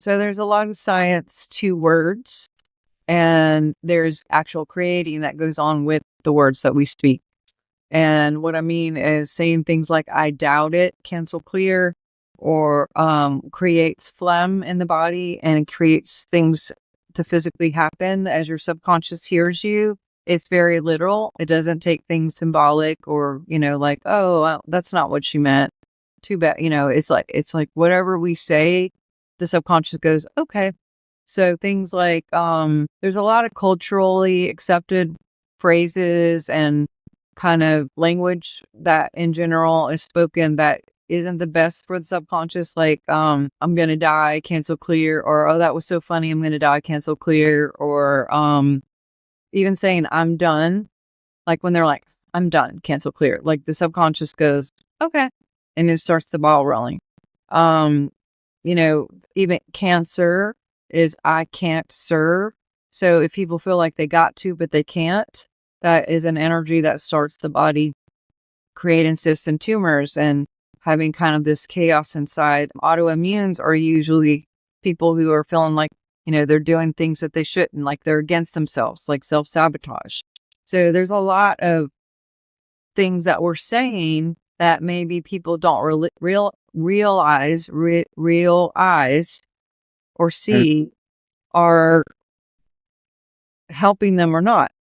So there's a lot of science to words, and there's actual creating that goes on with the words that we speak. And what I mean is saying things like "I doubt it," cancel clear, or creates phlegm in the body and creates things to physically happen as your subconscious hears you. It's very literal. It doesn't take things symbolic or, like, oh, well, that's not what she meant. Too bad. It's like whatever we say, the subconscious goes, okay. So things like there's a lot of culturally accepted phrases and kind of language that in general is spoken that isn't the best for the subconscious, like I'm gonna die, cancel clear, or oh, that was so funny, I'm gonna die, cancel clear, or even saying I'm done, like when they're like, I'm done, cancel clear, like the subconscious goes, okay, and it starts the ball rolling. um Even cancer is I can't serve. So if people feel like they got to but they can't, that is an energy that starts the body creating cysts and tumors and having kind of this chaos inside. Autoimmunes are usually people who are feeling like, they're doing things that they shouldn't, like they're against themselves, like self-sabotage. So there's a lot of things that we're saying that maybe people don't realize or see are helping them or not.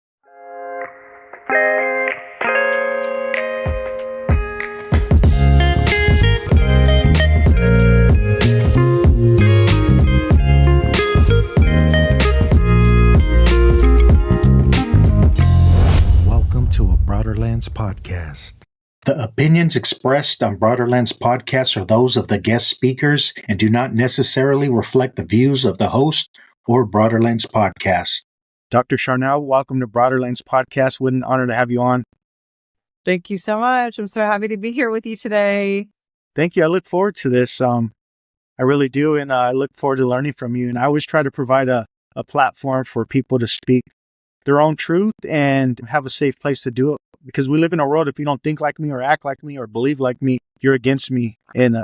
Welcome to a Broaderlands podcast. The opinions expressed on Broaderlands podcasts are those of the guest speakers and do not necessarily reflect the views of the host or Broaderlands podcast. Dr. Sharnael, welcome to Broaderlands podcast. What an honor to have you on. Thank you so much. I'm so happy to be here with you today. Thank you. I look forward to this. I really do, and I look forward to learning from you. And I always try to provide a platform for people to speak their own truth and have a safe place to do it. Because we live in a world, if you don't think like me or act like me or believe like me, you're against me. And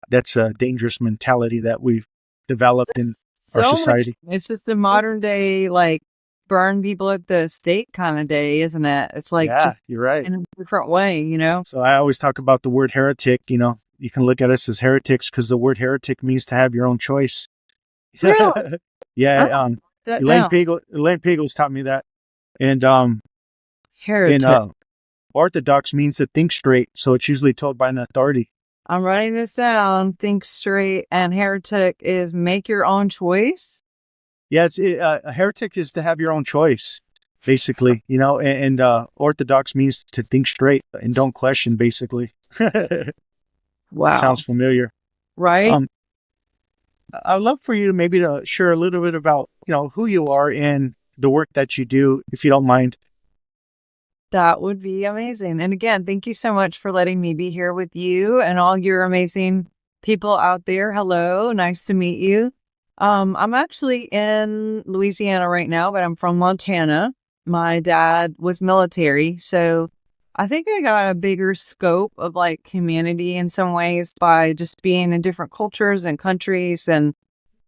that's a dangerous mentality that we've developed in our society. It's just a modern day, like, burn people at the stake kind of day, isn't it? It's like, yeah, just you're right. in a different way, So I always talk about the word heretic. You can look at us as heretics because the word heretic means to have your own choice. Really? Yeah. Elaine Pagels taught me that. And heretic. Orthodox means to think straight, so it's usually told by an authority. I'm writing this down. Think straight. And heretic is make your own choice. Yeah, a heretic is to have your own choice, basically. And Orthodox means to think straight and don't question, basically. Wow, sounds familiar, right? I'd love for you to share a little bit about who you are and the work that you do, if you don't mind. That would be amazing. And again, thank you so much for letting me be here with you and all your amazing people out there. Hello, nice to meet you. I'm actually in Louisiana right now, but I'm from Montana. My dad was military, so I think I got a bigger scope of like humanity in some ways by just being in different cultures and countries and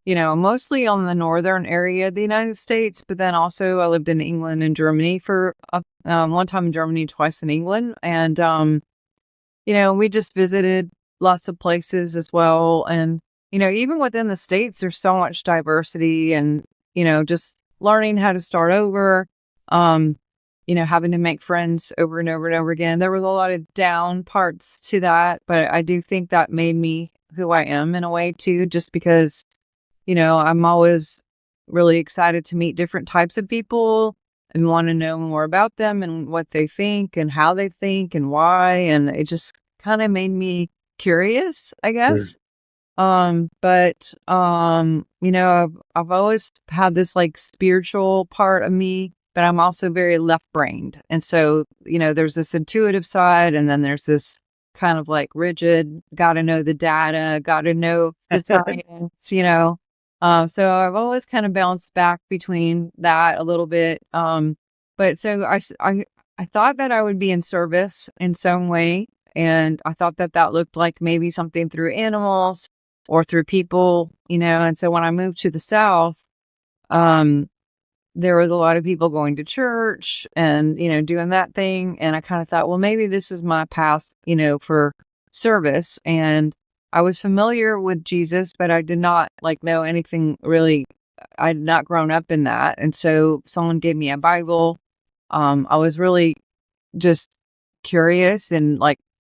mostly on the northern area of the United States, but then also I lived in England and Germany for one time in Germany, twice in England. And, we just visited lots of places as well. And, even within the States, there's so much diversity and, just learning how to start over, having to make friends over and over and over again. There was a lot of down parts to that, but I do think that made me who I am in a way too, just because I'm always really excited to meet different types of people and want to know more about them and what they think and how they think and why. And it just kind of made me curious, I guess. Sure. I've always had this like spiritual part of me, but I'm also very left-brained. And so, there's this intuitive side and then there's this kind of like rigid, got to know the data, got to know the science, so I've always kind of bounced back between that a little bit. But so I thought that I would be in service in some way. And I thought that looked like maybe something through animals or through people, and so when I moved to the South, um, there was a lot of people going to church and, doing that thing. And I kind of thought, well, maybe this is my path, for service. And I was familiar with Jesus, but I did not know anything really. I'd not grown up in that. And so someone gave me a Bible. I was really just curious and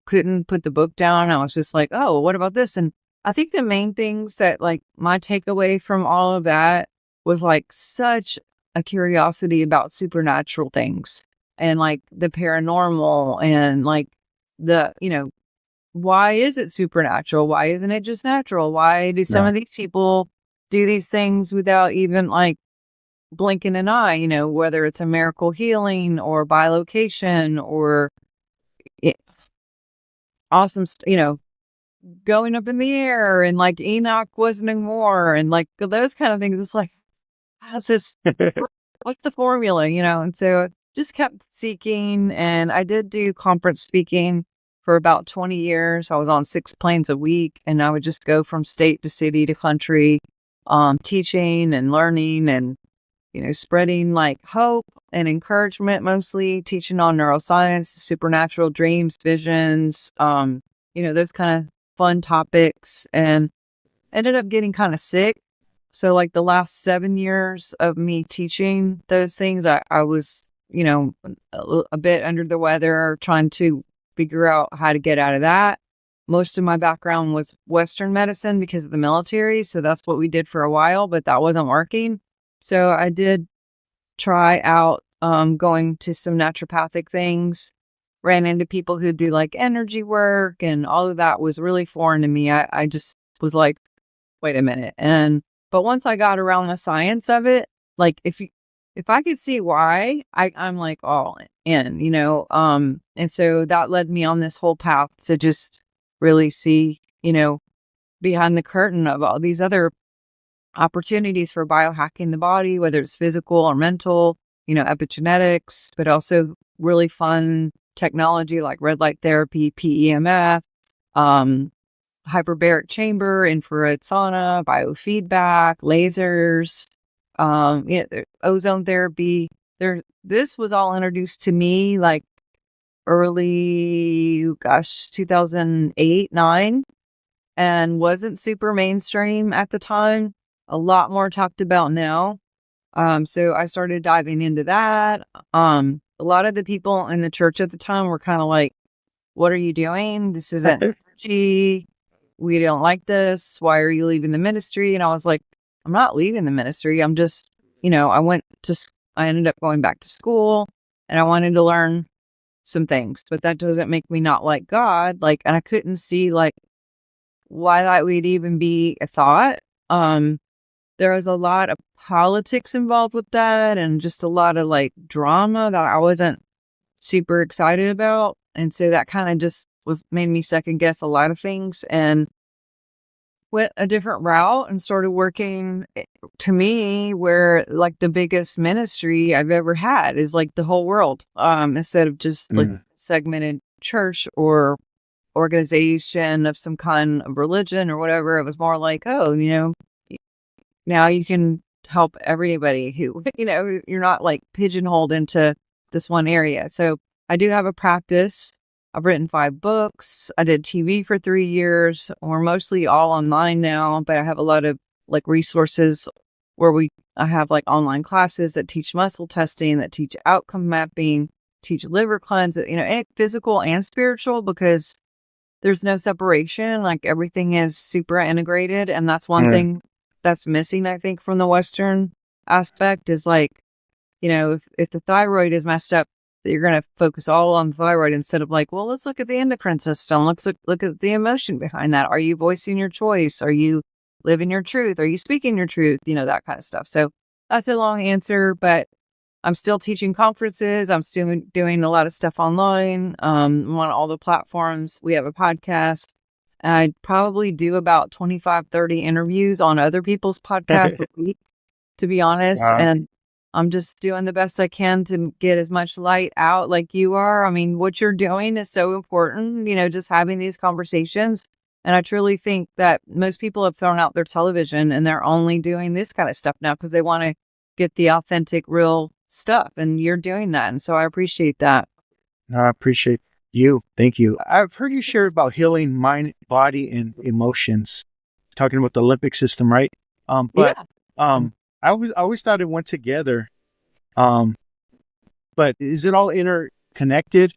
couldn't put the book down. I was just like, oh, what about this? And I think the main things that my takeaway from all of that was such a curiosity about supernatural things and the paranormal and the, why is it supernatural? Why isn't it just natural? Why do some Yeah. of these people do these things without even blinking an eye, whether it's a miracle healing or bilocation or i- awesome, going up in the air and Enoch wasn't anymore and those kind of things. It's how's this? What's the formula, And so just kept seeking. And I did do conference speaking for about 20 years. I was on 6 planes a week, and I would just go from state to city to country, teaching and learning and, spreading hope and encouragement, mostly teaching on neuroscience, supernatural dreams, visions, those kind of fun topics, and ended up getting kind of sick. So the last 7 years of me teaching those things, I was, a bit under the weather, trying to figure out how to get out of that. Most of my background was Western medicine because of the military. So that's what we did for a while, but that wasn't working. So I did try out going to some naturopathic things, ran into people who do energy work, and all of that was really foreign to me. I just was like, wait a minute. But once I got around the science of it, if I could see why, I'm all in, and so that led me on this whole path to just really see, behind the curtain of all these other opportunities for biohacking the body, whether it's physical or mental, epigenetics, but also really fun technology like red light therapy, PEMF, hyperbaric chamber, infrared sauna, biofeedback, lasers, ozone therapy. This was all introduced to me early, 2008, 9, and wasn't super mainstream at the time. A lot more talked about now. So I started diving into that. A lot of the people in the church at the time were kind of like, what are you doing? This isn't energy. We don't like this. Why are you leaving the ministry? And I was like, I'm not leaving the ministry. I'm just, I ended up going back to school, and I wanted to learn some things, but that doesn't make me not like God. And I couldn't see why that would even be a thought. There was a lot of politics involved with that, and just a lot of drama that I wasn't super excited about. And so that kind of just made me second guess a lot of things, and went a different route and started working, to me, where the biggest ministry I've ever had is the whole world, instead of just segmented church or organization of some kind of religion or whatever. It was more oh, now you can help everybody who, you're not pigeonholed into this one area. So I do have a practice. I've written 5 books. I did TV for 3 years. We're mostly all online now, but I have a lot of resources where I have online classes that teach muscle testing, that teach outcome mapping, teach liver cleanse, and physical and spiritual, because there's no separation. Everything is super integrated. And that's one thing that's missing, I think, from the Western aspect is if the thyroid is messed up, that you're going to focus all on the thyroid instead of well, let's look at the endocrine system. Let's look at the emotion behind that. Are you voicing your choice? Are you living your truth? Are you speaking your truth? That kind of stuff. So that's a long answer, but I'm still teaching conferences. I'm still doing a lot of stuff online. I'm on all the platforms. We have a podcast. I probably do about 25, 30 interviews on other people's podcasts a week, to be honest. Wow. And I'm just doing the best I can to get as much light out like you are. I mean, what you're doing is so important, just having these conversations. And I truly think that most people have thrown out their television and they're only doing this kind of stuff now because they want to get the authentic, real stuff. And you're doing that. And so I appreciate that. No, I appreciate you. Thank you. I've heard you share about healing mind, body, and emotions. Talking about the Olympic system, right? But Yeah. I always thought it went together. Um, but is it all interconnected?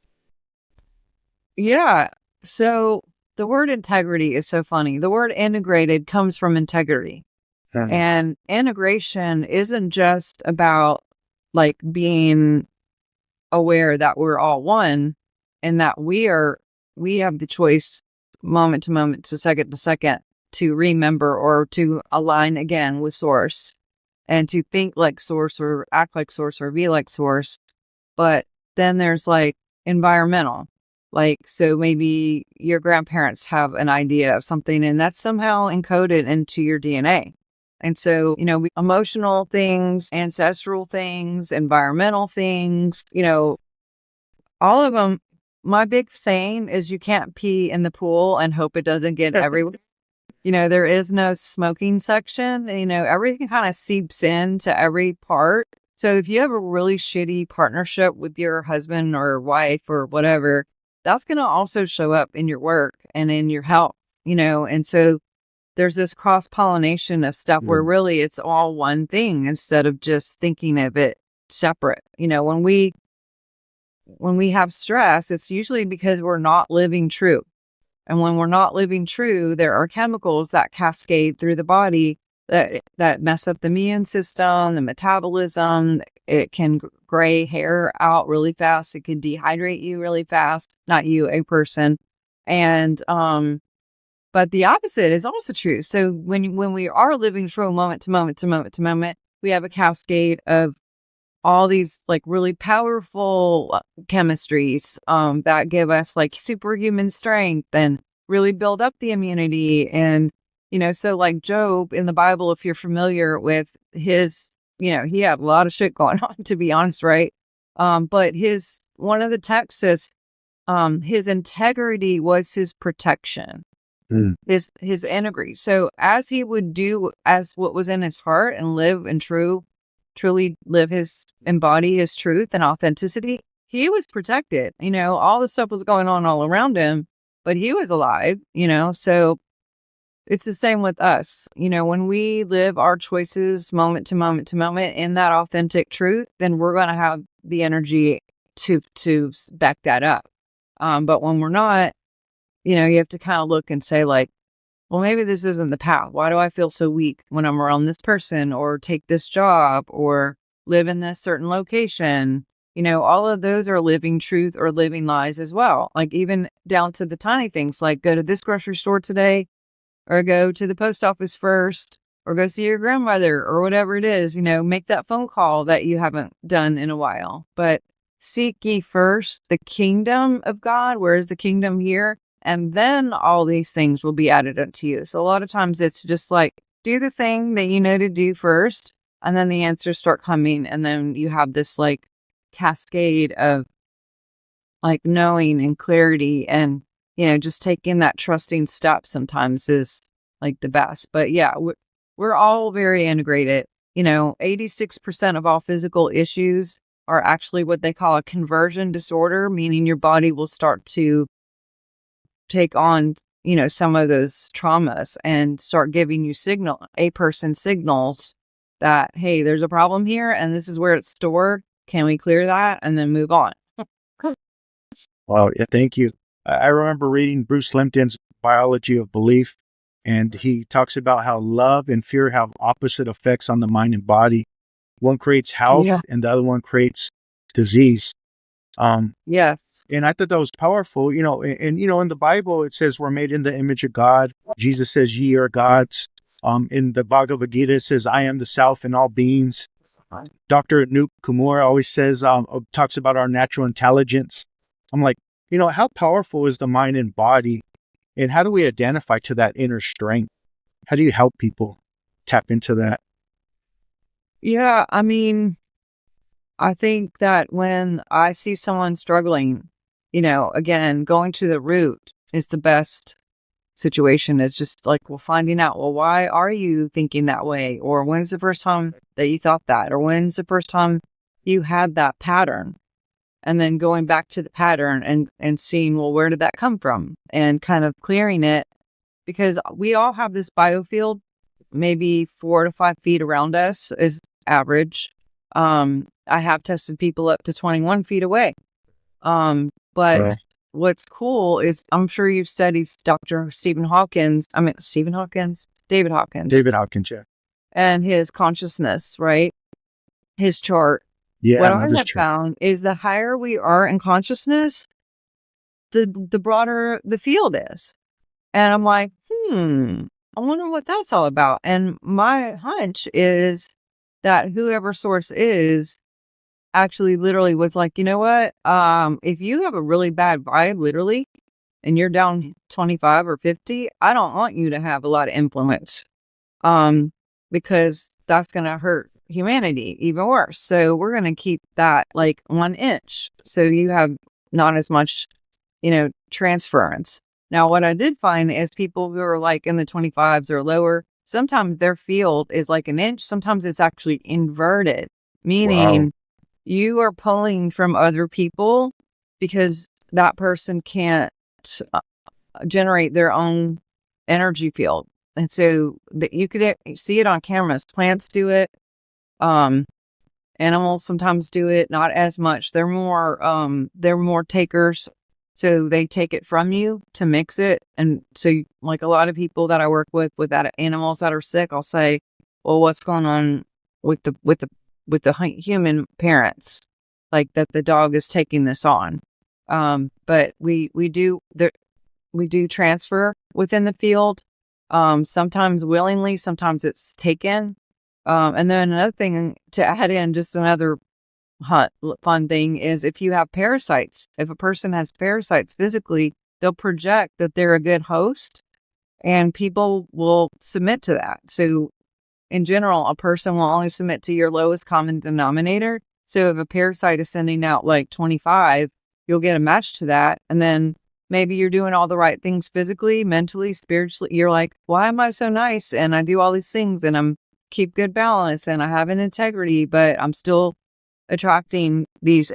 Yeah. So the word integrity is so funny. The word integrated comes from integrity. Uh, And integration isn't just about like being aware that we're all one and that we have the choice moment to moment to second to remember or to align again with source and to think like source or act like source or be like source. But then there's like environmental. Like, so maybe your grandparents have an idea of something and that's somehow encoded into your DNA. And so, emotional things, ancestral things, environmental things, all of them. My big saying is you can't pee in the pool and hope it doesn't get everywhere. There is no smoking section. Everything kind of seeps into every part. So if you have a really shitty partnership with your husband or wife or whatever, that's going to also show up in your work and in your health, and so there's this cross pollination of stuff where really it's all one thing instead of just thinking of it separate. When we have stress, it's usually because we're not living true. And when we're not living true, there are chemicals that cascade through the body that mess up the immune system, the metabolism. It can gray hair out really fast. It can dehydrate you really fast. Not you, a person. And but the opposite is also true. So when we are living from moment to moment to moment to moment, we have a cascade of all these like really powerful chemistries that give us like superhuman strength and really build up the immunity. And, so like Job in the Bible, if you're familiar with his, he had a lot of shit going on, to be honest, right? But one of the texts says his integrity was his protection. His integrity. So as he would do as what was in his heart and live in truly live embody his truth and authenticity, he was protected. All the stuff was going on all around him, but he was alive, so it's the same with us. When we live our choices moment to moment to moment in that authentic truth, then we're going to have the energy to back that up. But when we're not, you have to kind of look and say like, well, maybe this isn't the path. Why do I feel so weak when I'm around this person or take this job or live in this certain location? All of those are living truth or living lies as well. Like even down to the tiny things, like go to this grocery store today or go to the post office first or go see your grandmother or whatever it is, make that phone call that you haven't done in a while. But seek ye first the kingdom of God. Where is the kingdom here? And then all these things will be added unto you. So a lot of times it's just like, do the thing that you know to do first, and then the answers start coming. And then you have this like cascade of like knowing and clarity. And, just taking that trusting step sometimes is like the best. But yeah, we're all very integrated. 86% of all physical issues are actually what they call a conversion disorder, meaning your body will start to take on, some of those traumas and start giving you a person signals that, hey, there's a problem here and this is where it's stored. Can we clear that and then move on? Wow. Yeah. Thank you. I remember reading Bruce Limpton's Biology of Belief, and he talks about how love and fear have opposite effects on the mind and body. One creates health and the other one creates disease. Yes. And I thought that was powerful, and in the Bible, it says we're made in the image of God. Jesus says, ye are gods. In the Bhagavad Gita, it says, I am the self in all beings. Dr. Anup Kumar always says, talks about our natural intelligence. I'm like, how powerful is the mind and body? And how do we identify to that inner strength? How do you help people tap into that? Yeah. I mean, I think that when I see someone struggling, again, going to the root is the best situation is just like, well, finding out, well, why are you thinking that way? Or when's the first time that you thought that? Or when's the first time you had that pattern? And then going back to the pattern and seeing, well, where did that come from? And kind of clearing it, because we all have this biofield, maybe 4 to 5 feet around us is average. I have tested people up to 21 feet away. But Right. what's cool is, I'm sure you've studied David Hawkins, David Hawkins, yeah. and his consciousness, right? His chart. Yeah, What I know I this have chart. found is the higher we are in consciousness, the broader the field is. And I'm like, I wonder what that's all about. And my hunch is that whoever source is actually literally was like, you know what? If you have a really bad vibe, literally, and you're down 25 or 50, I don't want you to have a lot of influence. Because that's going to hurt humanity even worse. So we're going to keep that like 1 inch. So you have not as much, transference. Now, what I did find is people who are like in the 25s or lower, sometimes their field is like 1 inch. Sometimes it's actually inverted, Wow. meaning you are pulling from other people because that person can't generate their own energy field. And so that you could see it on cameras. Plants do it. Animals sometimes do it, not as much. They're more takers. So they take it from you to mix it. And so like a lot of people that I work with that animals that are sick, I'll say, well, what's going on with the human parents? Like that the dog is taking this on. But we do transfer within the field. Sometimes willingly, sometimes it's taken. And then another thing to add in, just another fun thing is if you have parasites, if a person has parasites physically, they'll project that they're a good host and people will submit to that. So in general, a person will only submit to your lowest common denominator. So if a parasite is sending out like 25, you'll get a match to that. And then maybe you're doing all the right things physically, mentally, spiritually. You're like, why am I so nice? And I do all these things and I'm keep good balance and I have an integrity, but I'm still attracting these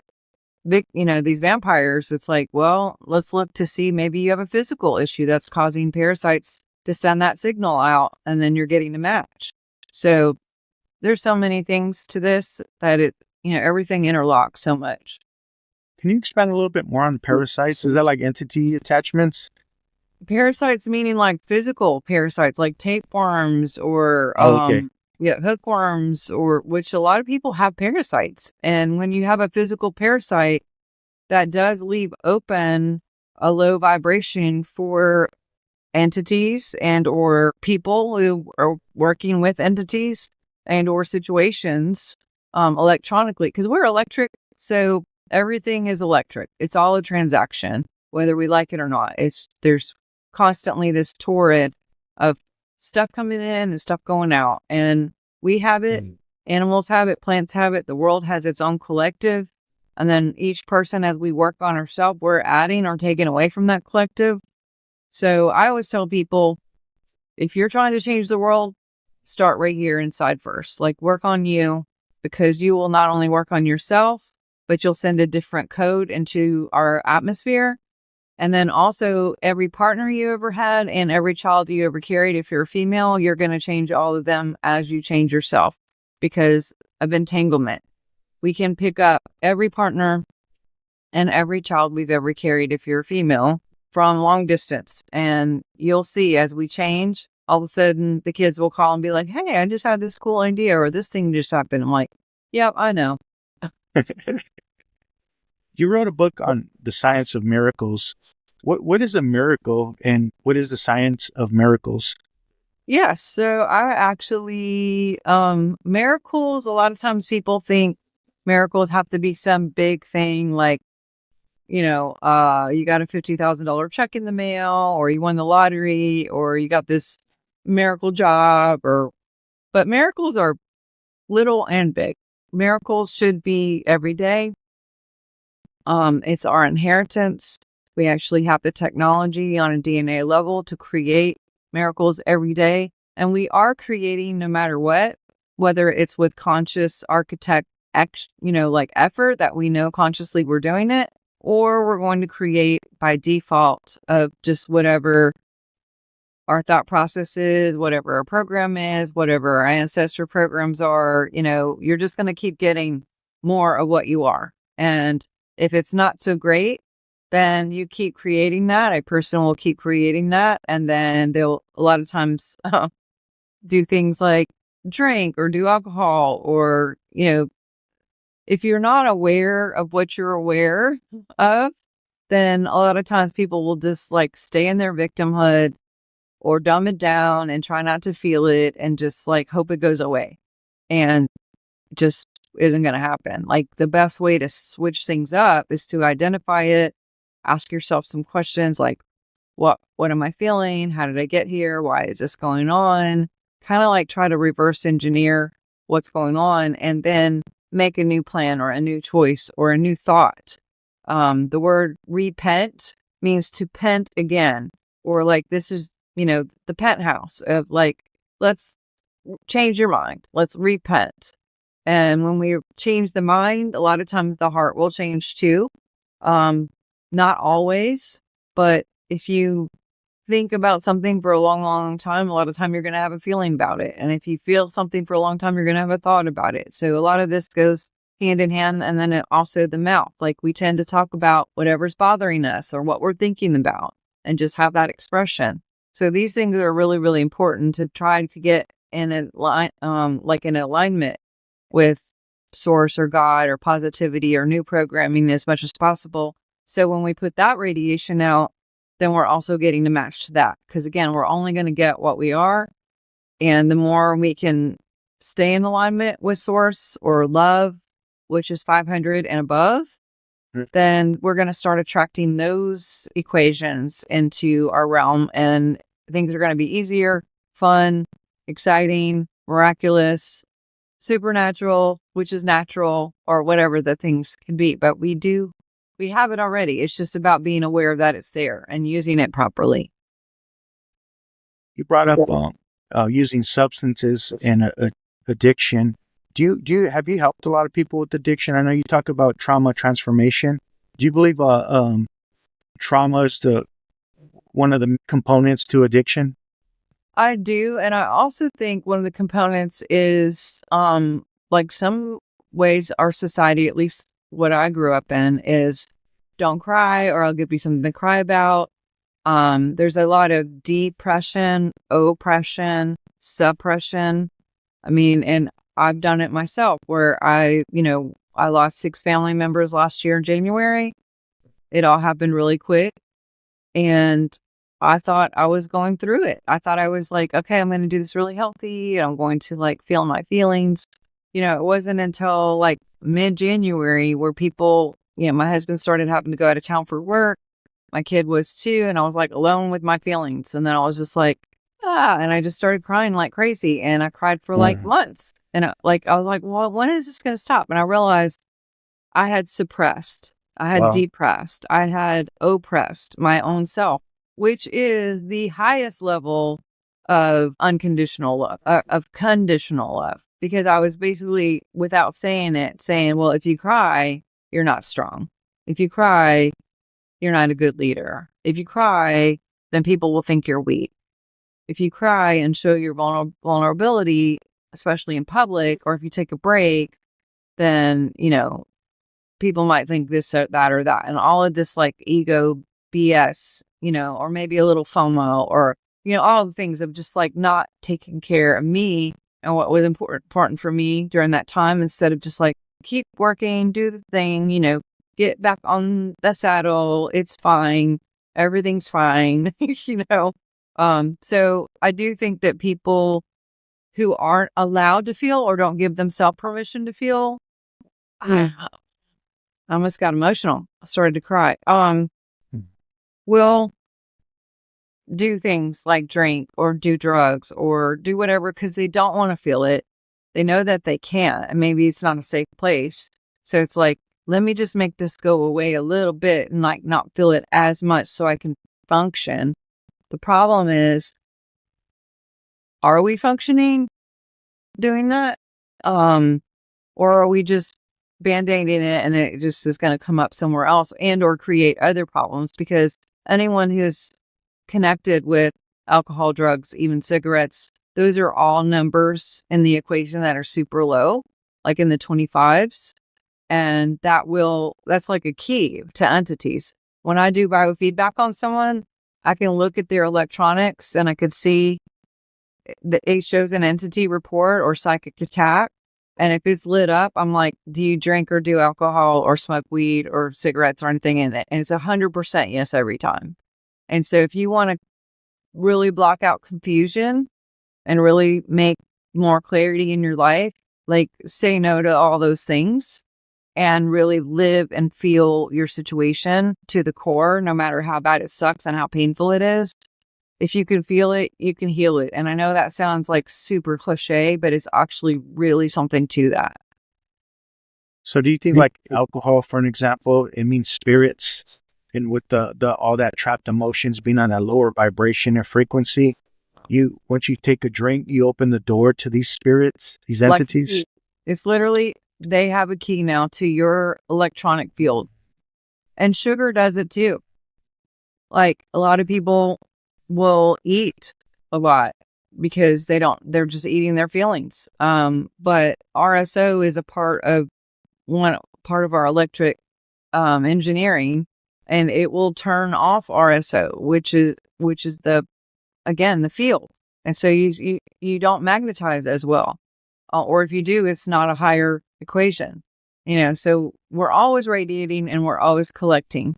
big, these vampires. It's like, well, let's look to see maybe you have a physical issue that's causing parasites to send that signal out and then you're getting a match. So there's so many things to this that everything interlocks so much. Can you expand a little bit more on parasites? Is that like entity attachments? Parasites meaning like physical parasites, like tapeworms or Oh, okay. hookworms, or which a lot of people have parasites. And when you have a physical parasite, that does leave open a low vibration for entities and or people who are working with entities and or situations electronically, because we're electric. So everything is electric. It's all a transaction, whether we like it or not. There's constantly this torrent of stuff coming in and stuff going out, and we have it. Animals have it, plants have it, the world has its own collective. And then each person, as we work on ourselves, we're adding or taking away from that collective. So I always tell people, if you're trying to change the world, start right here inside first. Like work on you, because you will not only work on yourself, but you'll send a different code into our atmosphere. And then also every partner you ever had and every child you ever carried, if you're a female, you're going to change all of them as you change yourself because of entanglement. We can pick up every partner and every child we've ever carried, if you're a female, from long distance. And you'll see as we change, all of a sudden the kids will call and be like, hey, I just had this cool idea, or this thing just happened. I'm like, yep, I know. You wrote a book on the science of miracles. What is a miracle and what is the science of miracles? Yes. So I actually, miracles, a lot of times people think miracles have to be some big thing like, you got a $50,000 check in the mail, or you won the lottery, or you got this miracle job, but miracles are little and big. Miracles should be every day. It's our inheritance. We actually have the technology on a DNA level to create miracles every day. And we are creating no matter what, whether it's with conscious like effort that we know consciously we're doing it, or we're going to create by default of just whatever our thought process is, whatever our program is, whatever our ancestor programs are. You're just going to keep getting more of what you are. And if it's not so great, then you keep creating that. A person will keep creating that. And then they'll a lot of times do things like drink or do alcohol, or, if you're not aware of what you're aware of, then a lot of times people will just like stay in their victimhood or dumb it down and try not to feel it and just like hope it goes away. And just isn't going to happen. Like, the best way to switch things up is to identify it, ask yourself some questions like, what am I feeling? How did I get here? Why is this going on? Kind of like try to reverse engineer what's going on, and then make a new plan or a new choice or a new thought. The word repent means to pent again, or like this is, the penthouse of like, let's change your mind. Let's repent. And when we change the mind, a lot of times the heart will change too. Not always, but if you think about something for a long, long time, a lot of time you're going to have a feeling about it. And if you feel something for a long time, you're going to have a thought about it. So a lot of this goes hand in hand. And then also the mouth, like we tend to talk about whatever's bothering us or what we're thinking about and just have that expression. So these things are really, really important to try to get in a line, like in alignment with source or God or positivity or new programming as much as possible. So when we put that radiation out, then we're also getting to match to that. Because again, we're only going to get what we are. And the more we can stay in alignment with source or love, which is 500 and above, then we're going to start attracting those equations into our realm. And things are going to be easier, fun, exciting, miraculous, supernatural, which is natural, or whatever the things can be. But we have it already. It's just about being aware that it's there and using it properly. You brought up using substances and addiction. Have you helped a lot of people with addiction? I know you talk about trauma transformation. Do you believe trauma is one of the components to addiction? I do, and I also think one of the components is like some ways our society, at least what I grew up in, is don't cry or I'll give you something to cry about. There's a lot of depression, oppression, suppression. I mean, and I've done it myself where I lost 6 family members last year in January. It all happened really quick. And I thought I was going through it. I thought I was like, okay, I'm going to do this really healthy. I'm going to like feel my feelings. It wasn't until like mid-January where people, my husband started having to go out of town for work. My kid was too. And I was like alone with my feelings. And then I was just like, and I just started crying like crazy. And I cried for like months. And I was like, well, when is this going to stop? And I realized I had suppressed, I had depressed, I had oppressed my own self, which is the highest level of unconditional love, of conditional love. Because I was basically, without saying it, saying, well, if you cry, you're not strong. If you cry, you're not a good leader. If you cry, then people will think you're weak. If you cry and show your vulnerability, especially in public, or if you take a break, then, people might think this, or that, or that. And all of this like ego BS, or maybe a little FOMO, or, all the things of just like not taking care of me and what was important for me during that time, instead of just like keep working, do the thing, get back on the saddle. It's fine. Everything's fine. So I do think that people who aren't allowed to feel or don't give themselves permission to feel, I almost got emotional. I started to cry. Will do things like drink or do drugs or do whatever because they don't want to feel it. They know that they can't, and maybe it's not a safe place. So it's like let me just make this go away a little bit and like not feel it as much so I can function. The problem is, are we functioning doing that? Or are we just band-aiding it and it just is going to come up somewhere else and or create other problems? Because anyone who's connected with alcohol, drugs, even cigarettes, those are all numbers in the equation that are super low, like in the 25s. And that's like a key to entities. When I do biofeedback on someone, I can look at their electronics and I could see that it shows an entity report or psychic attack. And if it's lit up, I'm like, do you drink or do alcohol or smoke weed or cigarettes or anything in it? And it's 100% yes every time. And so if you want to really block out confusion and really make more clarity in your life, like say no to all those things and really live and feel your situation to the core, no matter how bad it sucks and how painful it is. If you can feel it, you can heal it. And I know that sounds like super cliche, but it's actually really something to that. So do you think like alcohol, for an example, it means spirits, and with the all that trapped emotions being on that lower vibration and frequency, once you take a drink, you open the door to these spirits, these entities? It's literally, they have a key now to your electronic field. And sugar does it too. Like a lot of people will eat a lot because they're just eating their feelings. But RSO is a part of our electric engineering, and it will turn off RSO, which is the field. And so you don't magnetize as well. Or if you do, it's not a higher equation, so we're always radiating and we're always collecting.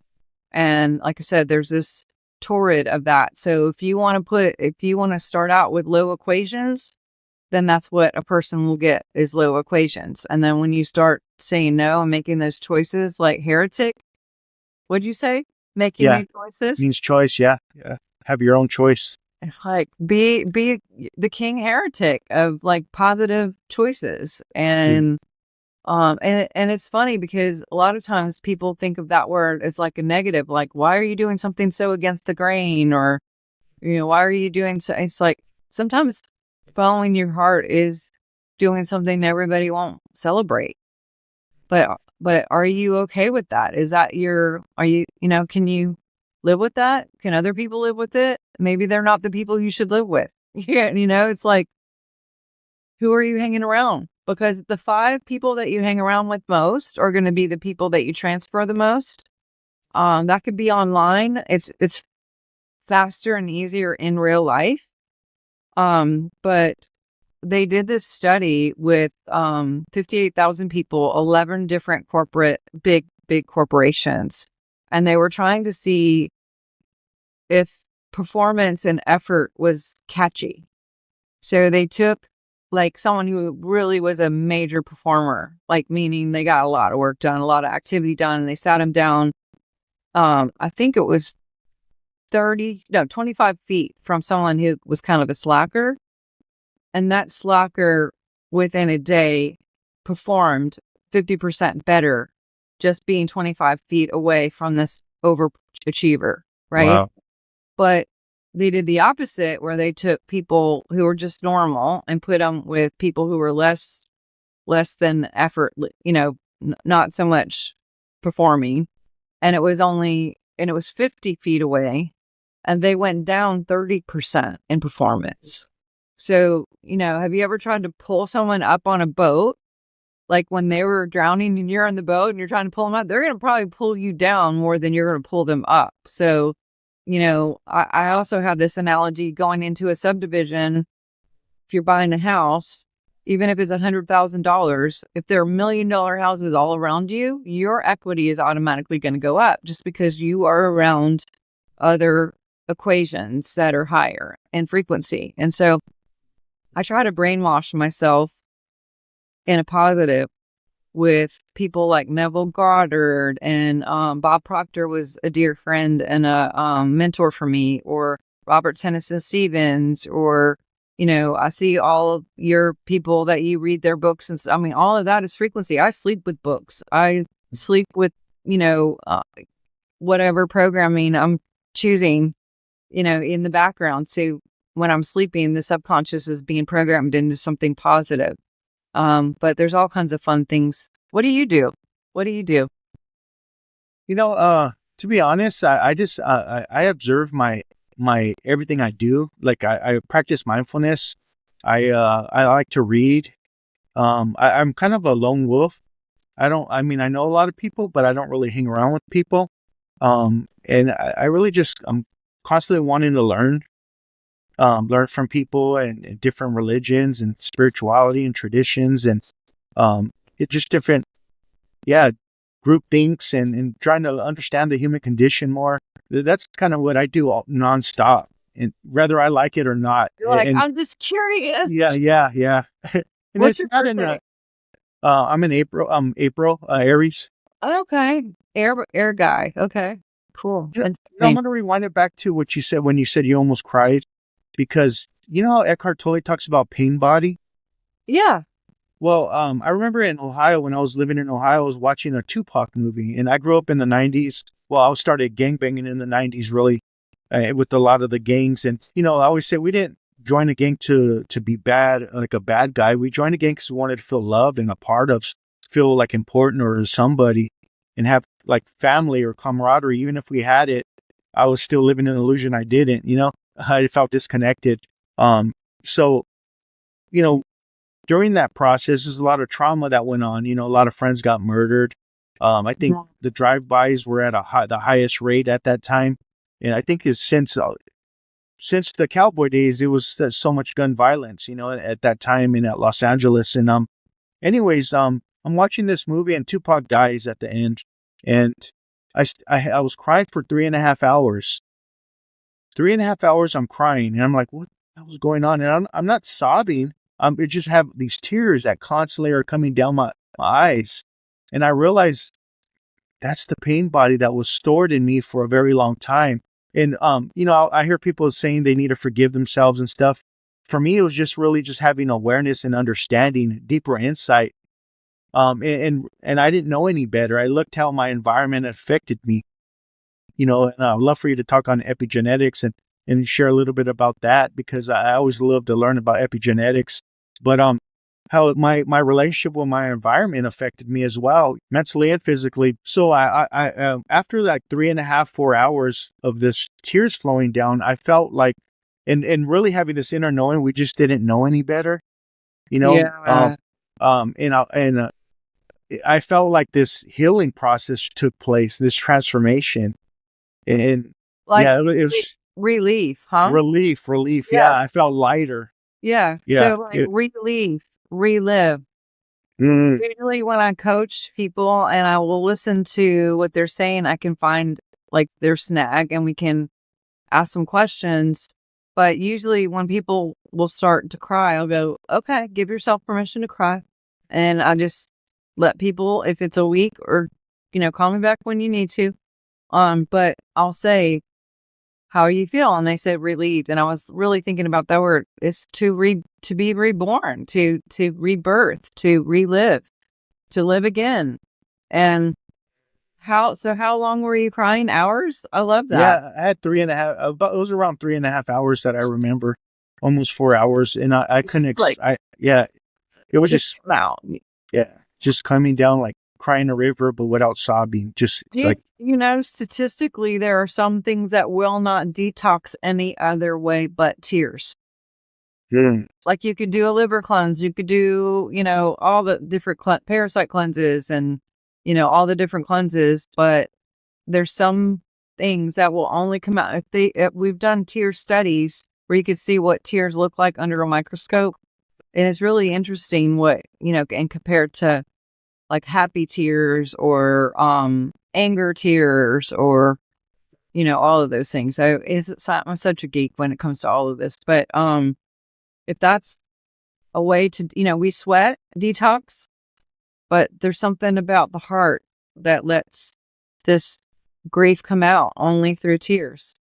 And like I said, there's this torrid of that. So if you want to start out with low equations, then that's what a person will get is low equations. And then when you start saying no and making those choices, like heretic, what'd you say? Making new choices? Means choice, yeah. Have your own choice. It's like be the king heretic of like positive choices. And and it's funny because a lot of times people think of that word as like a negative, like why are you doing something so against the grain, or why are you doing so? It's like sometimes following your heart is doing something everybody won't celebrate, but are you okay with that? Is that can you live with that? Can other people live with it? Maybe they're not the people you should live with. It's like, who are you hanging around? Because the 5 people that you hang around with most are going to be the people that you transfer the most. That could be online. It's faster and easier in real life. But they did this study with 58,000 people, 11 different big corporations. And they were trying to see if performance and effort was catchy. So they took like someone who really was a major performer, like meaning they got a lot of work done, a lot of activity done, and they sat him down. I think it was 25 feet from someone who was kind of a slacker. And that slacker within a day performed 50% better just being 25 feet away from this overachiever, right? Wow. But they did the opposite, where they took people who were just normal and put them with people who were less than effort, not so much performing. And it was 50 feet away, and they went down 30% in performance. So, have you ever tried to pull someone up on a boat? Like when they were drowning and you're on the boat and you're trying to pull them up, they're going to probably pull you down more than you're going to pull them up. So, I also have this analogy going into a subdivision. If you're buying a house, even if it's $100,000, if there are $1 million houses all around you, your equity is automatically going to go up just because you are around other equations that are higher in frequency. And so I try to brainwash myself in a positive with people like Neville Goddard, and Bob Proctor was a dear friend and a mentor for me, or Robert Tennyson Stevens, or I see all of your people that you read their books, and all of that is frequency. I sleep with books. I sleep with, whatever programming I'm choosing, in the background. So when I'm sleeping, the subconscious is being programmed into something positive. But there's all kinds of fun things. What do you do? What do you do? To be honest, I just I observe my everything I do. Like I practice mindfulness. I like to read. I'm kind of a lone wolf. I mean, I know a lot of people, but I don't really hang around with people. And I really just, I'm constantly wanting to learn from people and different religions and spirituality and traditions and, it just different, yeah, group thinks and trying to understand the human condition more. That's kind of what I do nonstop, and whether I like it or not. You're like, And I'm just curious. yeah. And What's it's your not in birthday? I'm in April, Aries. Okay. Air guy. Okay. Cool. I'm Interesting. going to rewind it back to what you said when you said you almost cried, because you know how Eckhart Tolle talks about pain body. Yeah. Well, I remember in Ohio, when I was living in Ohio, I was watching a Tupac movie, and I grew up in the '90s. Well, I started gangbanging in the '90s, really, with a lot of the gangs. And I always say we didn't join a gang to be bad, like a bad guy. We joined a gang because we wanted to feel loved and a part of, feel like important or somebody, and have like family or camaraderie. Even if we had it, I was still living in an illusion I didn't. I felt disconnected. So you know, during that process, there's a lot of trauma that went on. A lot of friends got murdered. I think Yeah. the drive-bys were at the highest rate at that time, and I think it's since the cowboy days, it was so much gun violence. At that time in at Los Angeles, and anyways, I'm watching this movie and Tupac dies at the end, and I was crying for 3.5 hours. 3.5 hours, I'm crying, and I'm like, what the hell is going on? And I'm not sobbing. I just have these tears that constantly are coming down my eyes, and I realized that's the pain body that was stored in me for a very long time. And I hear people saying they need to forgive themselves and stuff. For me, it was just really just having awareness and understanding, deeper insight. And I didn't know any better. I looked how my environment affected me. And I'd love for you to talk on epigenetics and share a little bit about that, because I always love to learn about epigenetics. But how my relationship with my environment affected me as well, mentally and physically. So after like 3.5, 4 hours of this tears flowing down, I felt like, and really having this inner knowing, we just didn't know any better, you know. Yeah. I felt like this healing process took place, this transformation, and Like yeah, it re- was relief, huh? relief. Yeah. Yeah, I felt lighter. Yeah. Yeah. So like relief, relive. Mm, Usually when I coach people and I will listen to what they're saying, I can find like their snag and we can ask some questions. But usually when people will start to cry, I'll go, okay, give yourself permission to cry. And I just let people, if it's a week or, call me back when you need to. But I'll say, how you feel? And they said relieved. And I was really thinking about that word. It's to be reborn, to rebirth, to relive, to live again. And how long were you crying? Hours? I love that. yeah, I had 3.5. About, it was around 3.5 hours that I remember, almost 4 hours, and I couldn't. It's like Yeah, it was just just come out. yeah, just coming down like crying a river, but without sobbing. Just Do like statistically there are some things that will not detox any other way but tears. mm, Like you could do a liver cleanse, you could do, all the different parasite cleanses and, all the different cleanses, but there's some things that will only come out if we've done tear studies where you can see what tears look like under a microscope. And it's really interesting what, and compared to like happy tears or anger tears or, all of those things. So I'm such a geek when it comes to all of this. But if that's a way to, we sweat detox, but there's something about the heart that lets this grief come out only through tears.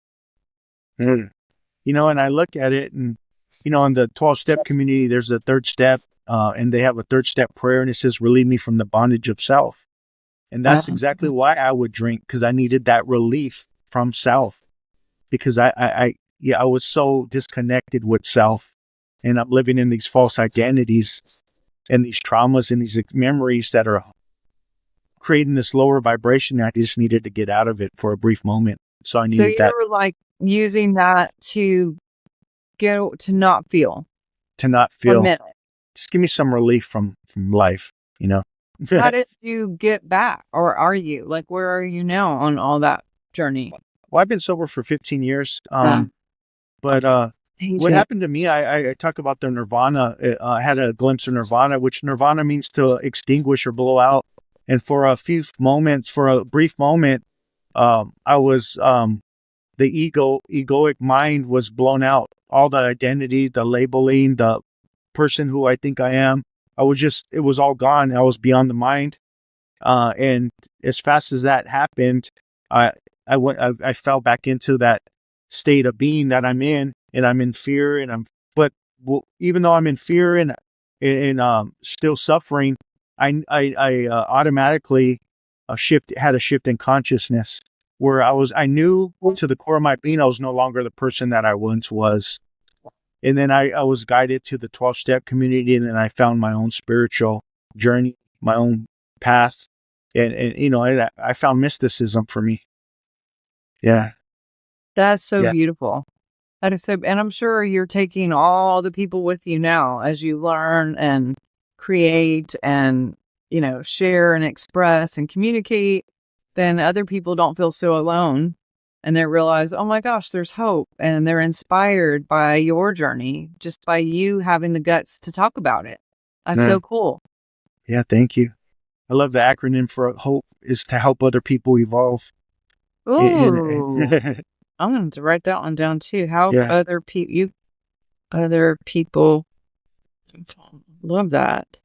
mm. And I look at it, and in the 12-step community, there's a third step, and they have a third step prayer, and it says, "Relieve me from the bondage of self." And that's exactly why I would drink, because I needed that relief from self. Because I was so disconnected with self, and I'm living in these false identities and these traumas and these memories that are creating this lower vibration. I just needed to get out of it for a brief moment. So I So needed that you're like using that to to not feel to not for a feel, minute. just give me some relief from life, you know? How did you get back? Or are you? Like, where are you now on all that journey? Well, I've been sober for 15 years. Yeah. But Me what too. happened to me, I talk about the nirvana. I had a glimpse of nirvana, which nirvana means to extinguish or blow out. And for a few moments, for a brief moment, I was, the egoic mind was blown out. All the identity, the labeling, the person who I think I am, it was all gone. I was beyond the mind. And as fast as that happened, I, I fell back into that state of being that I'm in, and I'm in fear, but even though I'm in fear and still suffering, I automatically had a shift in consciousness where I knew to the core of my being, I was no longer the person that I once was. And then I was guided to the 12-step community, and then I found my own spiritual journey, my own path. And I found mysticism for me. Yeah. That's so Yeah. beautiful. That is so, and I'm sure you're taking all the people with you now as you learn and create and, share and express and communicate. Then other people don't feel so alone and they realize, oh my gosh, there's hope. And they're inspired by your journey just by you having the guts to talk about it. That's Yeah. so cool. Yeah. Thank you. I love the acronym for HOPE is to help other people evolve. Ooh, I'm going to write that one down too. Help Yeah. other people. Love that.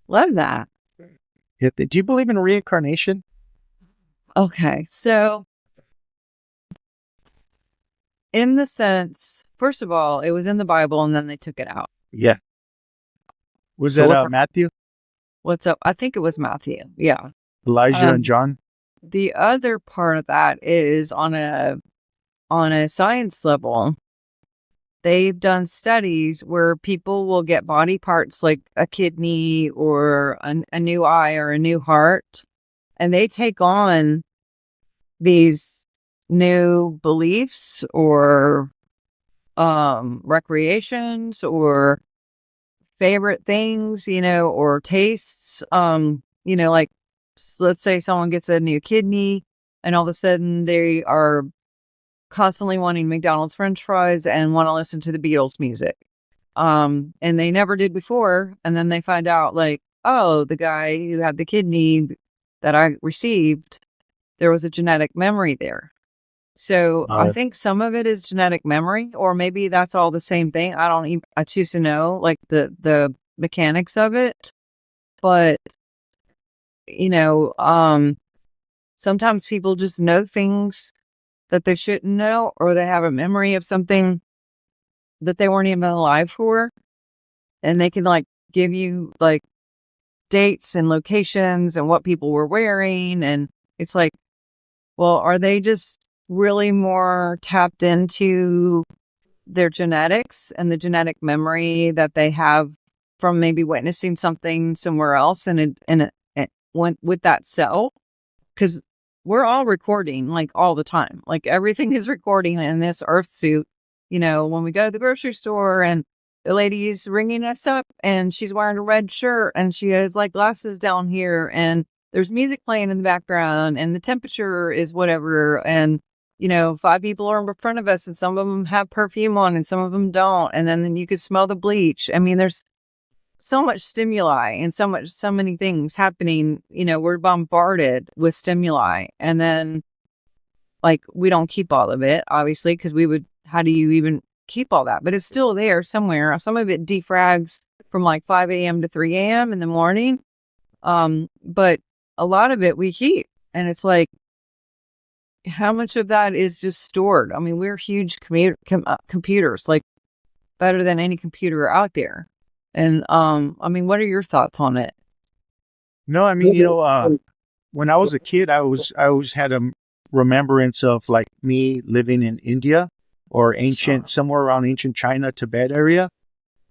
Love that. Yeah. Do you believe in reincarnation? Okay. So, in the sense, first of all, it was in the Bible and then they took it out. Yeah. Was So that Matthew, what's up? I think it was Matthew. Yeah. Elijah, and John? The other part of that is on a science level. They've done studies where people will get body parts like a kidney or a new eye or a new heart, and they take on these new beliefs or recreations or favorite things, or tastes. Like let's say someone gets a new kidney and all of a sudden they are constantly wanting McDonald's French fries and want to listen to the Beatles music. And they never did before. And then they find out like, oh, the guy who had the kidney that I received, there was a genetic memory there. So I think some of it is genetic memory, or maybe that's all the same thing. I choose to know like the mechanics of it. But, sometimes people just know things that they shouldn't know, or they have a memory of something that they weren't even alive for. And they can like give you like dates and locations and what people were wearing. And it's like, well, are they just really more tapped into their genetics and the genetic memory that they have from maybe witnessing something somewhere else and it went with that cell? Because we're all recording like all the time. Like everything is recording in this earth suit. When we go to the grocery store and the lady's ringing us up and she's wearing a red shirt and she has like glasses down here and there's music playing in the background and the temperature is whatever. And, 5 people are in front of us and some of them have perfume on and some of them don't. And then you could smell the bleach. I mean, there's so much stimuli and so many things happening. We're bombarded with stimuli, and then like we don't keep all of it, obviously, because how do you even keep all that? But it's still there somewhere. Some of it defrags from like 5 a.m. to 3 a.m. in the morning. But a lot of it we keep, and it's like, how much of that is just stored? I mean, we're huge computers, like better than any computer out there. And, I mean, what are your thoughts on it? No, I mean, when I was a kid, I always had a remembrance of like me living in India or somewhere around ancient China, Tibet area.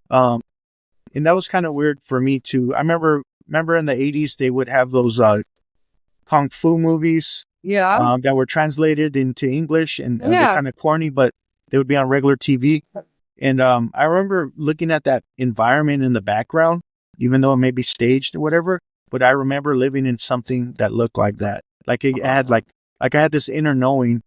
Um, and that was kind of weird for me too. I remember in the 80s they would have those kung fu movies Yeah. that were translated into English, and they're Yeah. kind of corny, but they would be on regular TV. And I remember looking at that environment in the background, even though it may be staged or whatever. But I remember living in something that looked like that. Like it had like I had this inner knowing.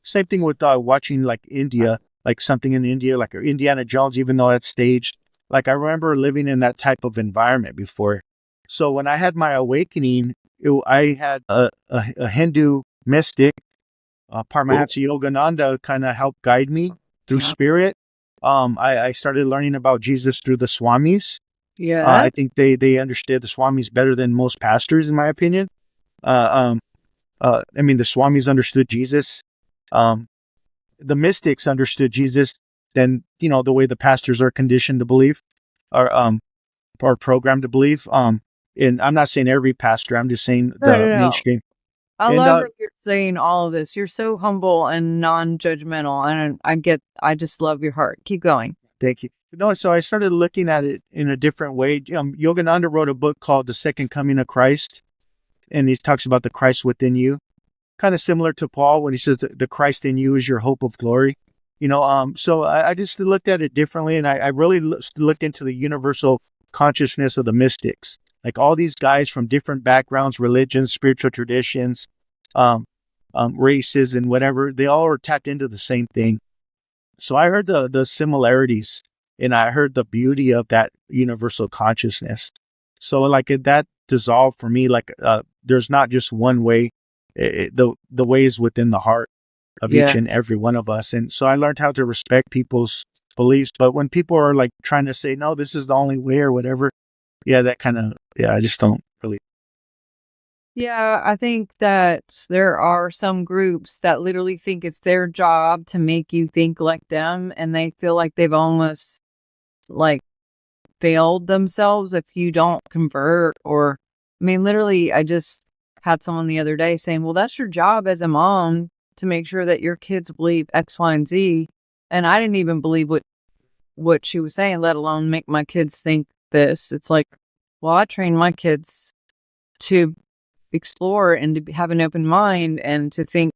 Same thing with watching like India, like something in India, like Indiana Jones, even though it's staged. Like I remember living in that type of environment before. So when I had my awakening, I had a Hindu mystic, Paramahansa Yogananda, kind of helped guide me through spirit. I started learning about Jesus through the Swamis. Yeah. I think they understood the Swamis better than most pastors, in my opinion. I mean, the Swamis understood Jesus. Um, the mystics understood Jesus than, the way the pastors are conditioned to believe, or or programmed to believe. And I'm not saying every pastor, I'm just saying No, the no, no. mainstream. I And love that you're saying all of this. You're so humble and non-judgmental, and I just love your heart. Keep going. thank you. No, so I started looking at it in a different way. Yogananda wrote a book called The Second Coming of Christ, and he talks about the Christ within you, kind of similar to Paul when he says that the Christ in you is your hope of glory. So I just looked at it differently, and I really looked into the universal consciousness of the mystics, like all these guys from different backgrounds, religions, spiritual traditions, um, races, and whatever. They all are tapped into the same thing. So I heard the similarities, and I heard the beauty of that universal consciousness. So like that dissolved for me. Like there's not just one way. The way is within the heart of each Yeah. and every one of us. And so I learned how to respect people's beliefs. But when people are like trying to say, no, this is the only way or whatever, I just don't really. Yeah, I think that there are some groups that literally think it's their job to make you think like them, and they feel like they've almost like failed themselves if you don't convert. Or I mean, literally, I just had someone the other day saying, well, that's your job as a mom to make sure that your kids believe X, Y, and Z. And I didn't even believe what she was saying, let alone make my kids think this. It's like, well, I train my kids to explore and to have an open mind and to think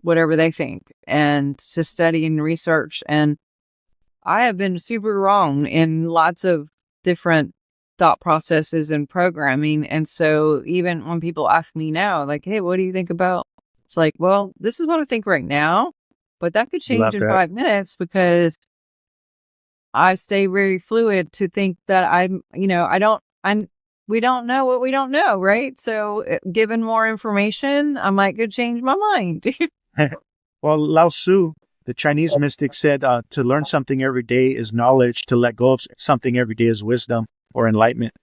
whatever they think and to study and research. And I have been super wrong in lots of different thought processes and programming. And so even when people ask me now, like, hey, what do you think about? It's like, well, this is what I think right now, but that could change Love in that. 5 minutes because I stay very fluid to think that we don't know what we don't know, right? So given more information, I might could change my mind. Well, Lao Tzu, the Chinese mystic, said to learn something every day is knowledge, to let go of something every day is wisdom or enlightenment,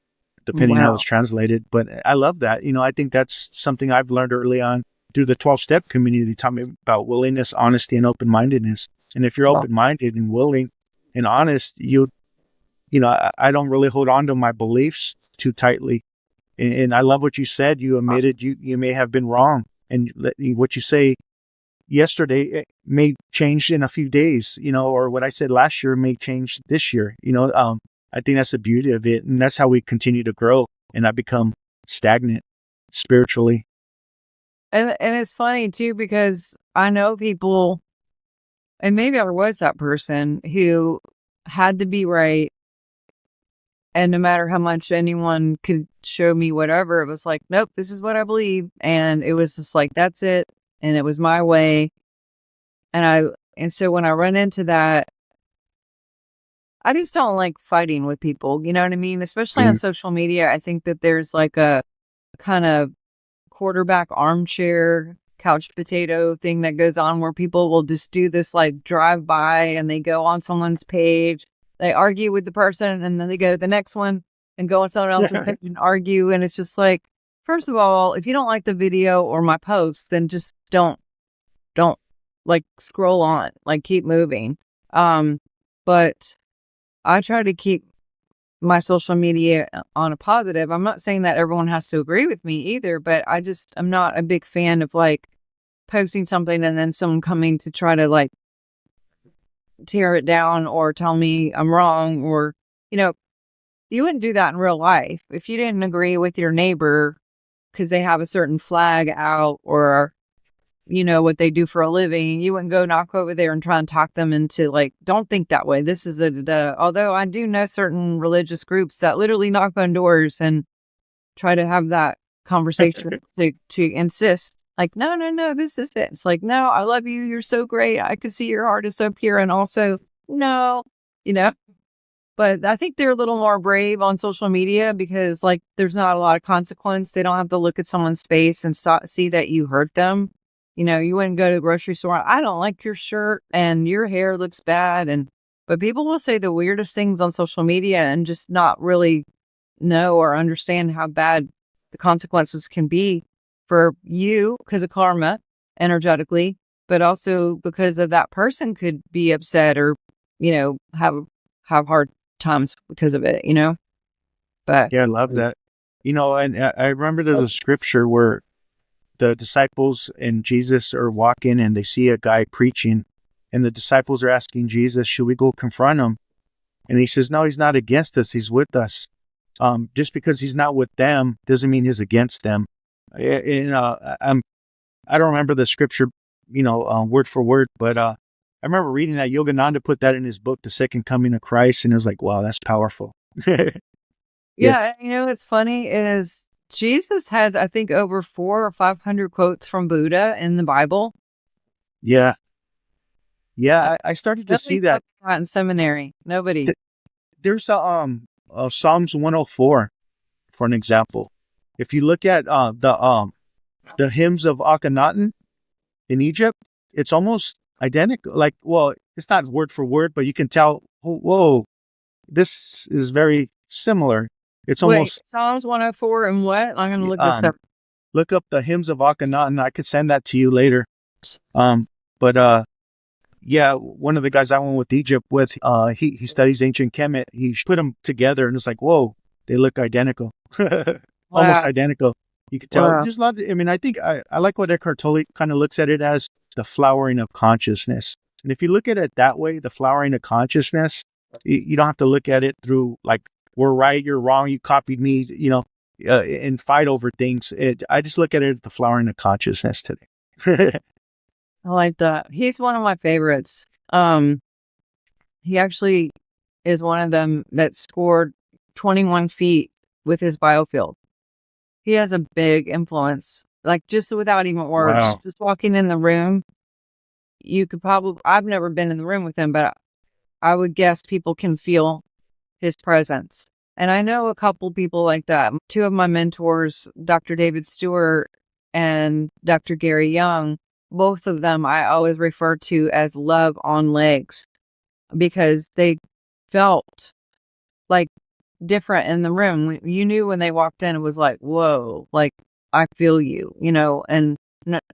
depending how it's Wow. translated. But I love that. I think that's something I've learned early on through the 12-step community. They taught me about willingness, honesty, and open-mindedness. And if you're Wow. open-minded and willing and honest, I don't really hold on to my beliefs too tightly. And I love what you said. You admitted you may have been wrong. And what you say yesterday it may change in a few days, or what I said last year may change this year. I think that's the beauty of it. And that's how we continue to grow and not become stagnant spiritually. And it's funny too because I know people, and maybe I was that person who had to be right. And no matter how much anyone could show me whatever, it was like, nope, this is what I believe. And it was just like, that's it. And it was my way. And so when I run into that, I just don't like fighting with people. You know what I mean? Especially on Mm. social media. I think that there's like a kind of quarterback armchair couch potato thing that goes on where people will just do this like drive by and they go on someone's page, they argue with the person, and then they go to the next one and go on someone else's page and argue. And it's just like, first of all, if you don't like the video or my post, then just don't like scroll on, like keep moving. But I try to keep my social media on a positive. I'm not saying that everyone has to agree with me either, but I'm not a big fan of like posting something and then someone coming to try to like tear it down or tell me I'm wrong, or, you know, you wouldn't do that in real life. If you didn't agree with your neighbor because they have a certain flag out, or, what they do for a living, you wouldn't go knock over there and try and talk them into like, don't think that way. This is although I do know certain religious groups that literally knock on doors and try to have that conversation to insist like, no, no, no, this is it. It's like, no, I love you. You're so great. I could see your heart is so pure. And also, no, you know, but I think they're a little more brave on social media because like there's not a lot of consequence. They don't have to look at someone's face and see that you hurt them. You wouldn't go to the grocery store. I don't like your shirt and your hair looks bad. But people will say the weirdest things on social media and just not really know or understand how bad the consequences can be for you because of karma energetically, but also because of that person could be upset or, have hard times because of it, But Yeah, I love that. And I remember there's a scripture where the disciples and Jesus are walking and they see a guy preaching, and the disciples are asking Jesus, should we go confront him? And he says, no, he's not against us. He's with us. Just because he's not with them doesn't mean he's against them. I don't remember the scripture, word for word, but I remember reading that Yogananda put that in his book, The Second Coming of Christ, and it was like, wow, that's powerful. Yeah, yeah, it's funny is Jesus has, I think, over 400 or 500 quotes from Buddha in the Bible. yeah, yeah. I started to see that. Not in seminary. Nobody. There's Psalms 104 for an example. If you look at the hymns of Akhenaten in Egypt, it's almost identical. Like, well, it's not word for word, but you can tell. Whoa, this is very similar. It's almost Psalms 104 and what? I'm going to look this up. Look up the hymns of Akhenaten. I could send that to you later. But yeah, one of the guys I went with Egypt with, he studies ancient Kemet. He put them together, and it's like, whoa, they look identical, almost identical. You could tell. There's a lot. I think I like what Eckhart Tolle kind of looks at it as the flowering of consciousness. And if you look at it that way, the flowering of consciousness, you don't have to look at it through like, we're right, you're wrong, you copied me, and fight over things. I just look at it as the flowering of consciousness today. I like that. He's one of my favorites. He actually is one of them that scored 21 feet with his biofield. He has a big influence, like just without even words. Wow. Just walking in the room, you could I've never been in the room with him, but I would guess people can feel his presence. And I know a couple people like that. Two of my mentors, Dr. David Stewart and Dr. Gary Young, both of them I always refer to as love on legs because they felt like different in the room. You knew when they walked in, it was like, whoa, like I feel you, and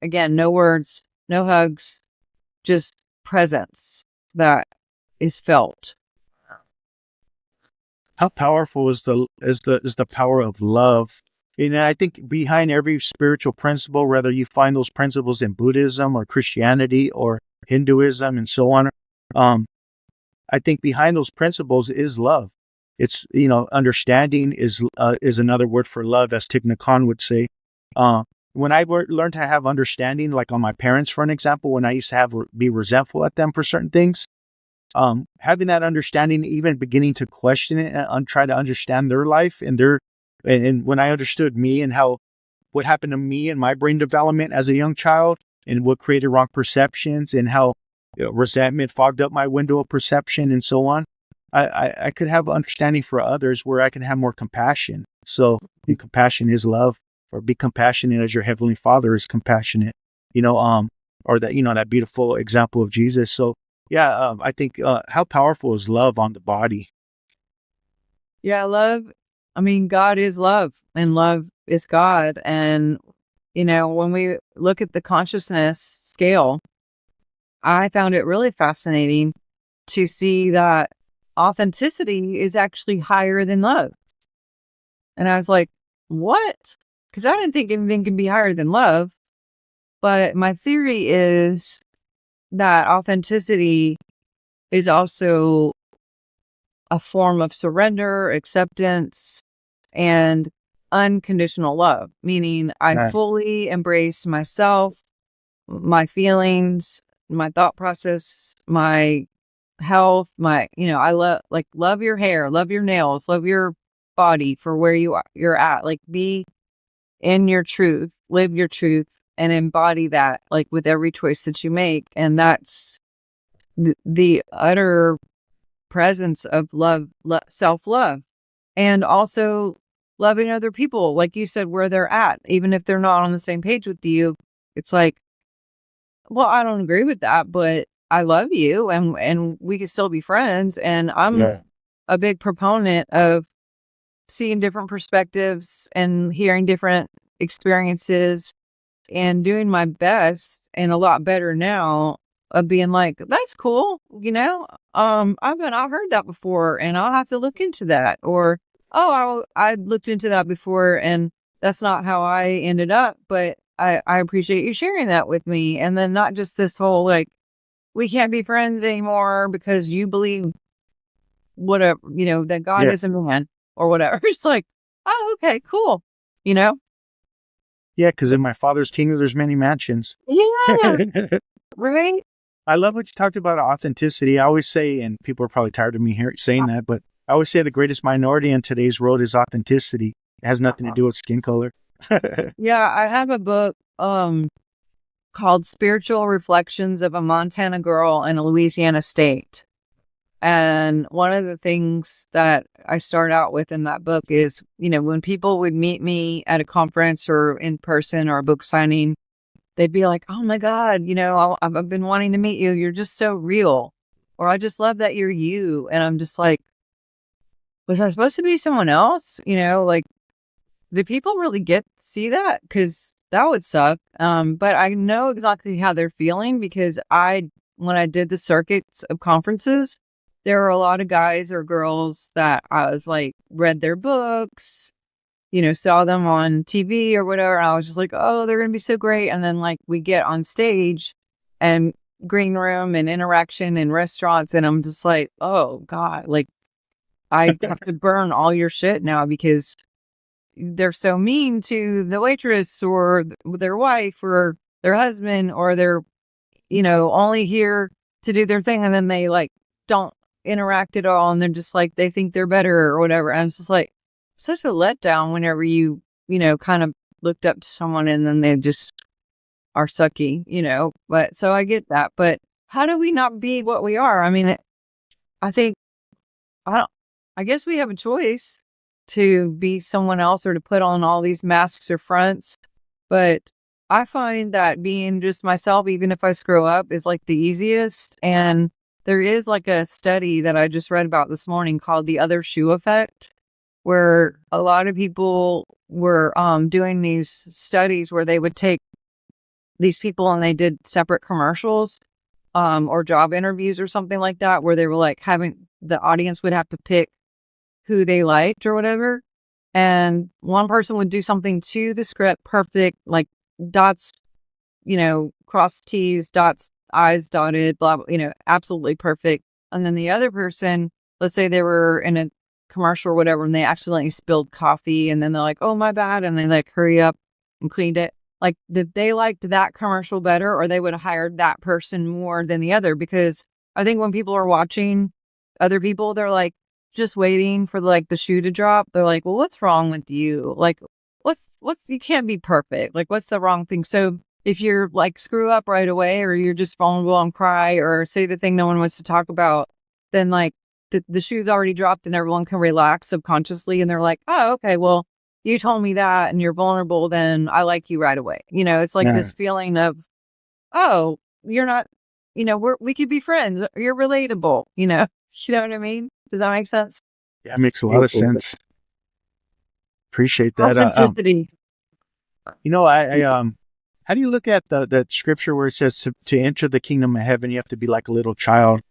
again, no words, no hugs, just presence that is felt. How powerful is the power of love? And I think behind every spiritual principle, whether you find those principles in Buddhism or Christianity or Hinduism and so on, I think behind those principles is love. It's, understanding is another word for love, as Thich Nhat Hanh would say. When I learned to have understanding, like on my parents, for an example, when I used to be resentful at them for certain things, having that understanding, even beginning to question it and try to understand their life and when I understood me and what happened to me and my brain development as a young child and what created wrong perceptions and how resentment fogged up my window of perception and so on, I could have understanding for others where I can have more compassion. So compassion is love, or be compassionate as your heavenly Father is compassionate, or that, that beautiful example of Jesus. So yeah, I think how powerful is love on the body? Yeah, love. God is love and love is God. And, when we look at the consciousness scale, I found it really fascinating to see that authenticity is actually higher than love. And I was like, what? Because I didn't think anything could be higher than love. But my theory is that authenticity is also a form of surrender, acceptance, and unconditional love, meaning I Right. fully embrace myself, my feelings, my thought process, my health, I love your hair, love your nails, love your body for where you're at. Like, be in your truth, live your truth, and embody that, like, with every choice that you make. And that's the utter presence of love, self-love, and also loving other people, like you said, where they're at, even if they're not on the same page with you. It's like, well, I don't agree with that, but I love you, and we can still be friends. And I'm Yeah. a big proponent of seeing different perspectives and hearing different experiences and doing my best, and a lot better now, of being like, that's cool, I've not heard that before, and I'll have to look into that. Or, oh, I looked into that before, and that's not how I ended up, but I appreciate you sharing that with me. And then not just this whole, like, we can't be friends anymore because you believe whatever, that God Yeah. is a man or whatever. It's like, oh, okay, cool, you know? Yeah. Because in my Father's kingdom, there's many mansions. Yeah, right? I love what you talked about authenticity. I always say, and people are probably tired of me saying that, but I always say the greatest minority in today's world is authenticity. It has nothing to do with skin color. Yeah, I have a book called Spiritual Reflections of a Montana Girl in a Louisiana State. And one of the things that I start out with in that book is, when people would meet me at a conference or in person or a book signing, they'd be like, oh my God, I've been wanting to meet you. You're just so real. Or I just love that you're you. And I'm just like, was I supposed to be someone else? Like, do people really see that? Because that would suck. But I know exactly how they're feeling, because when I did the circuits of conferences, there were a lot of guys or girls that I was like, read their books, saw them on TV or whatever. And I was just like, oh, they're going to be so great. And then, like, we get on stage and green room and interaction in restaurants. And I'm just like, oh God, like, I have to burn all your shit now because they're so mean to the waitress or their wife or their husband, or they're, only here to do their thing. And then they, like, don't interact at all. And they're just like, they think they're better or whatever. And I'm just like, such a letdown whenever you kind of looked up to someone and then they just are sucky, but so I get that. But how do we not be what we are? I mean, I think, I guess we have a choice to be someone else or to put on all these masks or fronts. But I find that being just myself, even if I screw up, is like the easiest. And there is like a study that I just read about this morning called the other shoe effect, where a lot of people were doing these studies where they would take these people and they did separate commercials or job interviews or something like that, where they were like having the audience would have to pick who they liked or whatever. And one person would do something to the script perfect, like dots, cross T's, dots, I's dotted, blah, blah, absolutely perfect. And then the other person, let's say they were in a commercial or whatever, and they accidentally spilled coffee, and then they're like, oh, my bad. And they like hurry up and cleaned it. Like, they liked that commercial better, or they would have hired that person more than the other. Because I think when people are watching other people, they're like just waiting for like the shoe to drop. They're like, well, what's wrong with you? Like, what's you can't be perfect. Like, what's the wrong thing? So if you're like screw up right away, or you're just vulnerable and cry or say the thing no one wants to talk about, then like the shoe's already dropped and everyone can relax subconsciously. And they're like, oh, okay, well, you told me that and you're vulnerable, then I like you right away. It's like Yeah. this feeling of, oh, you're not, we could be friends. You're relatable, you know what I mean? Does that make sense? Yeah, it makes a lot of sense. Appreciate that. Authenticity. How do you look at the scripture where it says to enter the kingdom of heaven, you have to be like a little child?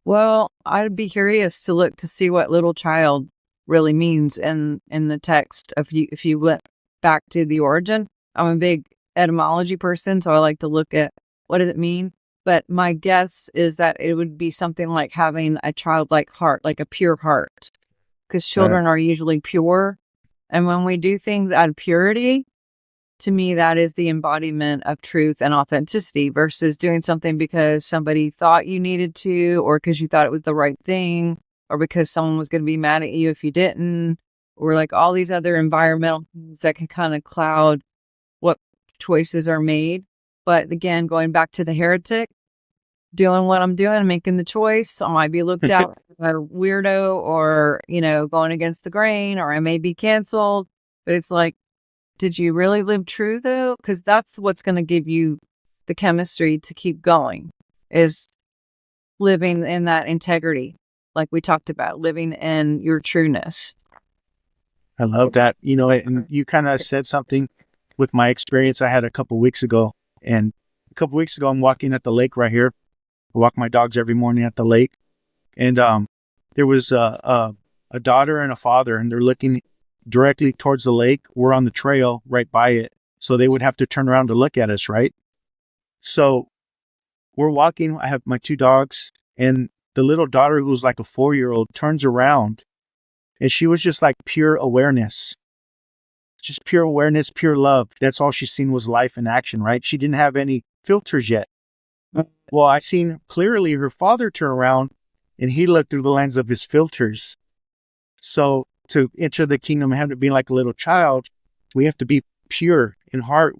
Well, I'd be curious to look to see what little child really means in the text. If you went back to the origin, I'm a big etymology person, so I like to look at what does it mean. But my guess is that it would be something like having a childlike heart, like a pure heart, because children are usually pure. And when we do things out of purity, to me, that is the embodiment of truth and authenticity versus doing something because somebody thought you needed to, or because you thought it was the right thing, or because someone was going to be mad at you if you didn't, or like all these other environmental things that can kind of cloud what choices are made. But again, going back to the heretic, doing what I'm doing, making the choice, I might be looked out as a weirdo or, going against the grain, or I may be canceled. But it's like, did you really live true though? Because that's what's going to give you the chemistry to keep going, is living in that integrity, like we talked about, living in your trueness. I love that. And you kind of said something with my experience I had a couple weeks ago. And a couple weeks ago, I'm walking at the lake right here. I walk my dogs every morning at the lake. And there was a daughter and a father, and they're looking directly towards the lake. We're on the trail right by it. So they would have to turn around to look at us, right? So we're walking. I have my two dogs, and the little daughter, who's like a 4-year-old, turns around, and she was just like pure awareness. Just pure awareness, pure love. That's all she's seen was life in action, right? She didn't have any filters yet. Well, I seen clearly her father turn around, and he looked through the lens of his filters. So to enter the kingdom of heaven, being like a little child, we have to be pure in heart.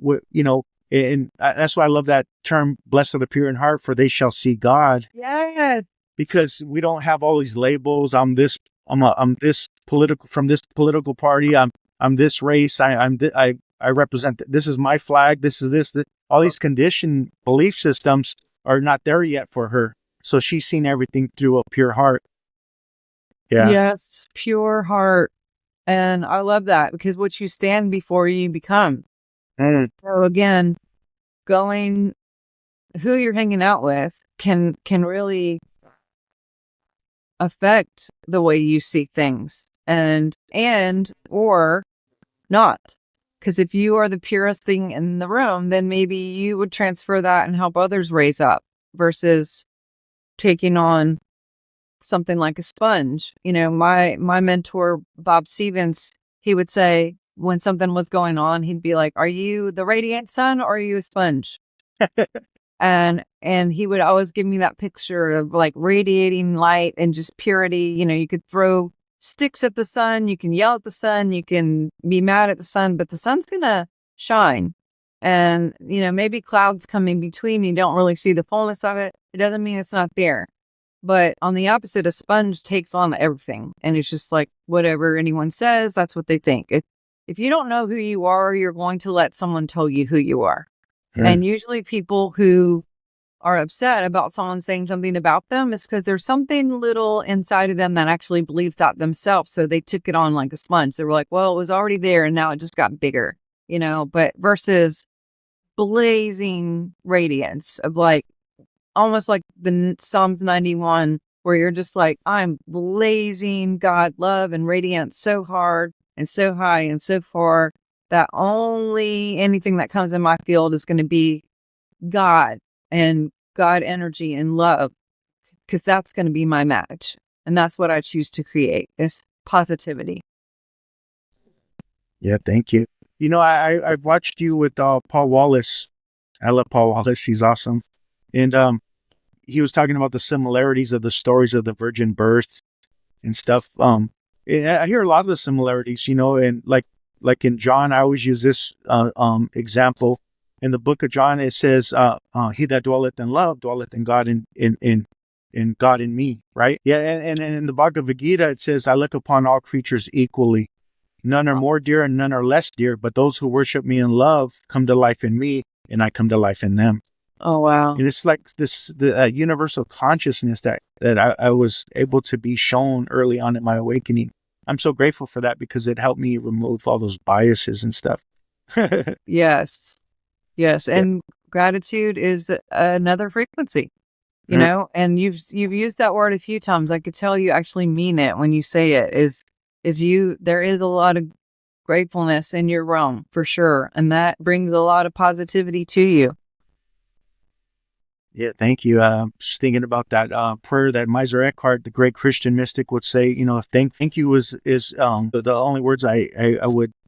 And that's why I love that term, blessed are the pure in heart, for they shall see God. Yes. Because we don't have all these labels. I'm this political, from this political party. I'm this race. I represent, this is my flag. This is this. All these conditioned belief systems are not there yet for her. So she's seen everything through a pure heart. Yeah. Yes, pure heart. And I love that, because what you stand before, you become. So again, who you're hanging out with can really affect the way you see things, and or not. Because if you are the purest thing in the room, then maybe you would transfer that and help others raise up versus taking on something like a sponge. My mentor, Bob Stevens, he would say when something was going on, he'd be like, "Are you the radiant sun or are you a sponge?" and he would always give me that picture of like radiating light and just purity. You could throw sticks at the sun, you can yell at the sun, you can be mad at the sun, but the sun's gonna shine. And maybe clouds come in between, you don't really see the fullness of it. It doesn't mean it's not there. But on the opposite, a sponge takes on everything, and it's just like whatever anyone says, that's what they think. If you don't know who you are, you're going to let someone tell you who you are. And usually people who are upset about someone saying something about them is because there's something little inside of them that actually believes that themselves. So they took it on like a sponge. They were like, well, it was already there and now it just got bigger, but versus blazing radiance of like, almost like the Psalms 91, where you're just like, I'm blazing God love and radiance so hard and so high and so far that only anything that comes in my field is going to be God and God energy and love, because that's going to be my match. And that's what I choose to create, is positivity. Yeah, thank you. I've watched you with Paul Wallace. I love Paul Wallace. He's awesome. And he was talking about the similarities of the stories of the virgin birth and stuff. I hear a lot of the similarities, and like in John, I always use this example. In the book of John, it says, "He that dwelleth in love dwelleth in God, in God in me." Right? Yeah, and in the Bhagavad Gita, it says, "I look upon all creatures equally. None are more dear and none are less dear, but those who worship me in love come to life in me, and I come to life in them." Oh, wow. And it's like the universal consciousness that I was able to be shown early on in my awakening. I'm so grateful for that, because it helped me remove all those biases and stuff. Yes. And gratitude is another frequency. you know, and you've used that word a few times. I could tell you actually mean it when you say it. Is you there is a lot of gratefulness in your realm for sure, and that brings a lot of positivity to you. Yeah, thank you. Just thinking about that prayer that Miser Eckhart, the great Christian mystic, would say. You know, thank you is the only words I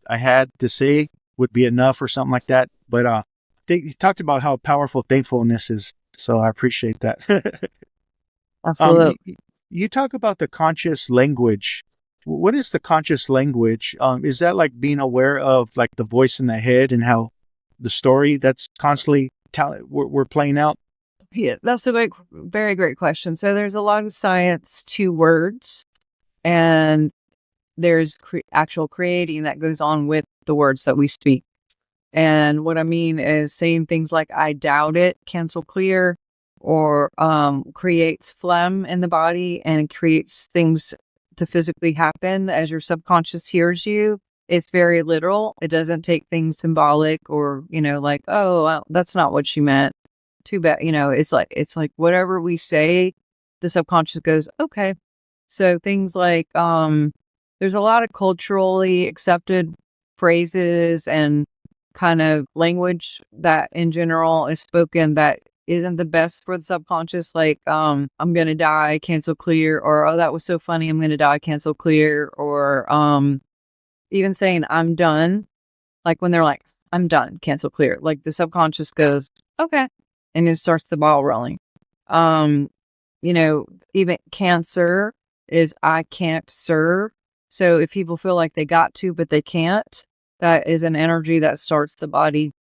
had to say would be enough or something like that. But he talked about how powerful thankfulness is. So I appreciate that. Absolutely. You talk about the conscious language. What is the conscious language? Is that like being aware of like the voice in the head and how the story that's constantly we're playing out? Yeah, that's a very great question. So there's a lot of science to words, and there's actual creating that goes on with the words that we speak. And what I mean is saying things like "I doubt it," cancel clear, or creates phlegm in the body and creates things to physically happen as your subconscious hears you. It's very literal. It doesn't take things symbolic or, like, oh, well, that's not what she meant. Too bad. It's like whatever we say, the subconscious goes, okay. So things like there's a lot of culturally accepted phrases and kind of language that in general is spoken that isn't the best for the subconscious, like I'm gonna die, cancel clear, or oh, that was so funny, I'm gonna die, cancel clear, or even saying I'm done, like when they're like I'm done, cancel clear, like the subconscious goes okay, and it starts the ball rolling. um Even cancer is I can't serve. So if people feel like they got to but they can't, that is an energy that starts the body